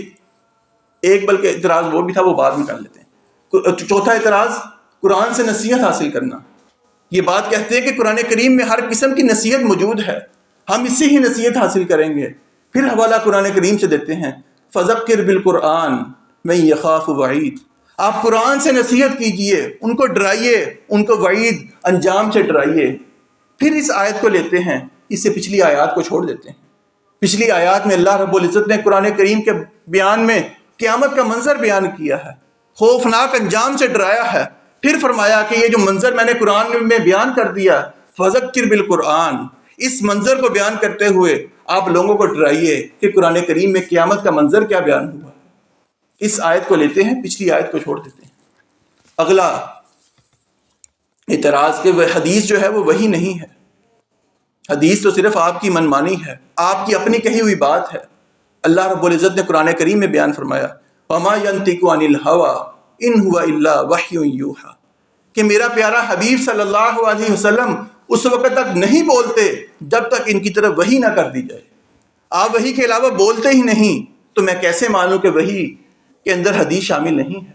ایک بلکہ اعتراض وہ بھی تھا, وہ بعد میں کر لیتے ہیں. چوتھا اعتراض قرآن سے نصیحت حاصل کرنا. یہ بات کہتے ہیں کہ قرآن کریم میں ہر قسم کی نصیحت موجود ہے, ہم اس سے ہی نصیحت حاصل کریں گے. پھر حوالہ قرآن کریم سے دیتے ہیں فذکر بالقرآن من یخاف وعید, آپ قرآن سے نصیحت کیجئے, ان کو ڈرائیے, ان کو وعید انجام سے ڈرائیے. پھر اس آیت کو لیتے ہیں, اس سے پچھلی آیات کو چھوڑ دیتے ہیں. پچھلی آیات میں اللہ رب العزت نے قرآن کریم کے بیان میں قیامت کا منظر بیان کیا ہے, خوفناک انجام سے ڈرایا ہے. پھر فرمایا کہ یہ جو منظر میں نے قرآن میں بیان کر دیا فذکر بالقرآن, اس منظر کو بیان کرتے ہوئے آپ لوگوں کو ڈرائیے کہ قرآن کریم میں قیامت کا منظر کیا بیان ہوا. اس آیت کو لیتے ہیں, پچھلی آیت کو چھوڑ دیتے ہیں. اگلا اعتراض کہ وہ حدیث جو ہے وہ وہی نہیں ہے, حدیث تو صرف آپ کی منمانی ہے, آپ کی اپنی کہی ہوئی بات ہے. اللہ رب العزت نے قرآن کریم میں بیان فرمایا وَمَا يَنطِقُ عَنِ الْهَوَىٰ إِنْ هُوَ إِلَّا وَحْيٌ يُوحَىٰ, کہ میرا پیارا حبیب صلی اللہ علیہ وسلم اس وقت تک نہیں بولتے جب تک ان کی طرف وحی نہ کر دی جائے. آپ وحی کے علاوہ بولتے ہی نہیں تو میں کیسے مانوں کہ وحی کے اندر حدیث شامل نہیں ہے؟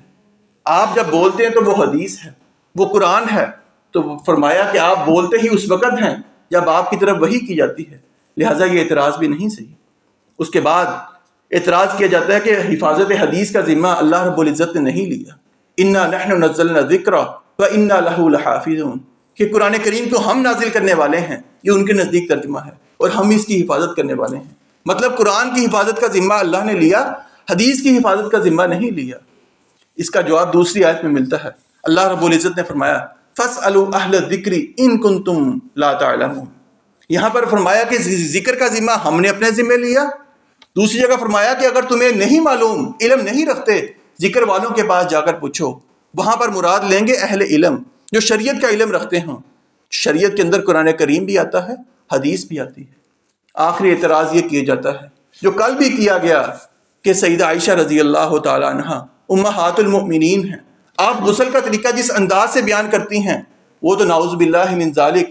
آپ جب بولتے ہیں تو وہ حدیث ہے، وہ قرآن ہے. تو فرمایا کہ آپ بولتے ہی اس وقت ہیں جب آپ کی طرف وحی کی جاتی ہے، لہٰذا یہ اعتراض بھی نہیں صحیح. اس کے بعد اعتراض کیا جاتا ہے کہ حفاظت حدیث کا ذمہ اللہ رب العزت نے نہیں لیا. انا نحن نزلنا الذکر وانا لہ لحافظون، کہ قرآن کریم کو ہم نازل کرنے والے ہیں، یہ ان کے نزدیک ترجمہ ہے، اور ہم اس کی حفاظت کرنے والے ہیں. مطلب قرآن کی حفاظت کا ذمہ اللہ نے لیا، حدیث کی حفاظت کا ذمہ نہیں لیا. اس کا جواب دوسری آیت میں ملتا ہے. اللہ رب العزت نے فرمایا فَاسْأَلُوا أَهْلَ الذِّكْرِ إِن كُنتُمْ لَا تَعْلَمُونَ. یہاں پر فرمایا کہ ذکر کا ذمہ ہم نے اپنے ذمہ لیا. دوسری جگہ فرمایا کہ اگر تمہیں نہیں معلوم، علم نہیں رکھتے، ذکر والوں کے پاس جا کر پوچھو. وہاں پر مراد لیں گے اہل علم جو شریعت کا علم رکھتے ہوں. شریعت کے اندر قرآن کریم بھی آتا ہے، حدیث بھی آتی ہے. آخری اعتراض یہ کیا جاتا ہے جو کل بھی کیا گیا کہ سیدہ عائشہ رضی اللہ تعالی عنہا امہات المؤمنین ہیں. آپ غسل کا طریقہ جس انداز سے بیان کرتی ہیں وہ تو نعوذ باللہ من ذالک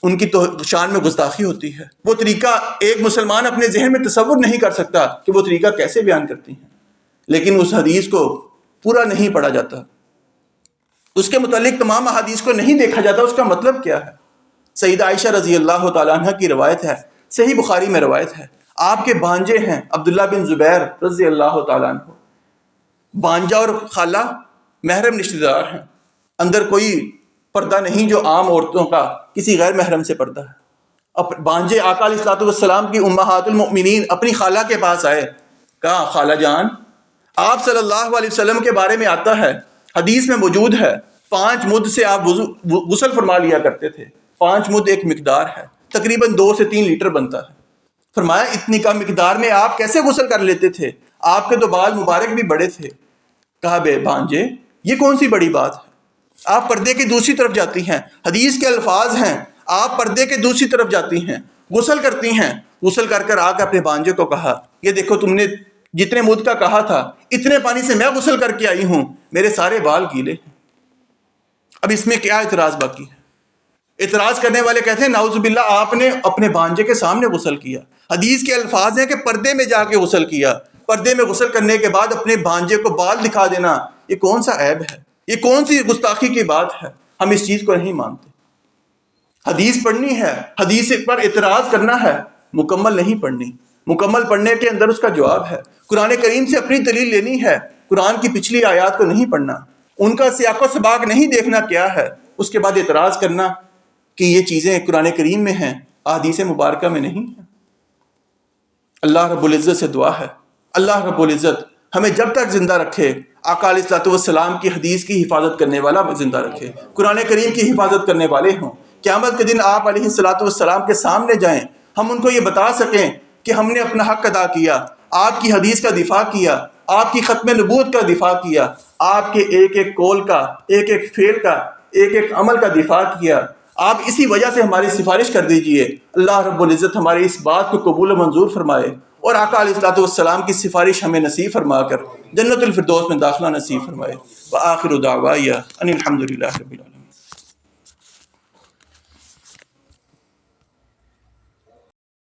ان کی تو شان میں گستاخی ہوتی ہے. وہ طریقہ ایک مسلمان اپنے ذہن میں تصور نہیں کر سکتا کہ وہ طریقہ کیسے بیان کرتی ہیں. لیکن اس حدیث کو پورا نہیں پڑھا جاتا، اس کے متعلق تمام احادیث کو نہیں دیکھا جاتا. اس کا مطلب کیا ہے؟ سیدہ عائشہ رضی اللہ تعالیٰ عنہ کی روایت ہے، صحیح بخاری میں روایت ہے. آپ کے بھانجے ہیں عبداللہ بن زبیر رضی اللہ تعالیٰ عنہ. بھانجا اور خالہ محرم رشتہ دار ہیں، اندر کوئی پردہ نہیں جو عام عورتوں کا کسی غیر محرم سے پردہ ہے. اب بھانجے آقا علیہ الصلوۃ والسلام کی امہات المؤمنین اپنی خالہ کے پاس آئے، کہا خالہ جان آپ صلی اللہ علیہ وسلم کے بارے میں آتا ہے، حدیث میں موجود ہے 5 مد سے آپ غسل فرما لیا کرتے تھے. 5 مد ایک مقدار ہے، تقریباً 2 سے 3 لیٹر بنتا ہے. فرمایا اتنی کم مقدار میں آپ کیسے غسل کر لیتے تھے؟ آپ کے تو بال مبارک بھی بڑے تھے. کہا بے بھانجے یہ کون سی بڑی بات ہے؟ آپ پردے کی دوسری طرف جاتی ہیں، حدیث کے الفاظ ہیں، آپ پردے کے دوسری طرف جاتی ہیں، غسل کرتی ہیں. غسل کر کر آ کے اپنے بھانجے کو کہا یہ دیکھو تم نے جتنے مد کا کہا تھا اتنے پانی سے میں غسل کر کے آئی ہوں، میرے سارے بال گیلے ہیں. اب اس میں کیا اعتراض باقی ہے؟ اعتراض کرنے والے کہتے ہیں نعوذ باللہ آپ نے اپنے بھانجے کے سامنے غسل کیا. حدیث کے الفاظ ہیں کہ پردے میں جا کے غسل کیا. پردے میں غسل کرنے کے بعد اپنے بھانجے کو بال دکھا دینا یہ کون سا عیب ہے؟ یہ کون سی گستاخی کی بات ہے؟ ہم اس چیز کو نہیں مانتے. حدیث پڑھنی ہے، حدیث پر اعتراض کرنا ہے، مکمل نہیں پڑھنی. مکمل پڑھنے کے اندر اس کا جواب ہے. قرآن کریم سے اپنی دلیل لینی ہے، قرآن کی پچھلی آیات کو نہیں پڑھنا، ان کا سیاق و سباق نہیں دیکھنا کیا ہے، اس کے بعد اعتراض کرنا کہ یہ چیزیں قرآن کریم میں ہیں احادیث مبارکہ میں نہیں ہیں. اللہ رب العزت سے دعا ہے اللہ رب العزت ہمیں جب تک زندہ رکھے آقا علیہ الصلوۃ والسلام کی حدیث کی حفاظت کرنے والا زندہ رکھے، قرآن کریم کی حفاظت کرنے والے ہوں. قیامت کے دن آپ علیہ الصلوۃ والسلام کے سامنے جائیں، ہم ان کو یہ بتا سکیں کہ ہم نے اپنا حق ادا کیا، آپ کی حدیث کا دفاع کیا، آپ کی ختم نبوت کا دفاع کیا، آپ کے ایک ایک قول کا، ایک ایک فعل کا، ایک ایک عمل کا دفاع کیا. آپ اسی وجہ سے ہماری سفارش کر دیجئے. اللہ رب العزت ہماری اس بات کو قبول و منظور فرمائے اور آقا علیہ الصلوۃ والسلام کی سفارش ہمیں نصیب فرما کر جنت الفردوس میں داخلہ نصیب فرمائے. وآخر دعوایا ان الحمد للہ رب العالمین.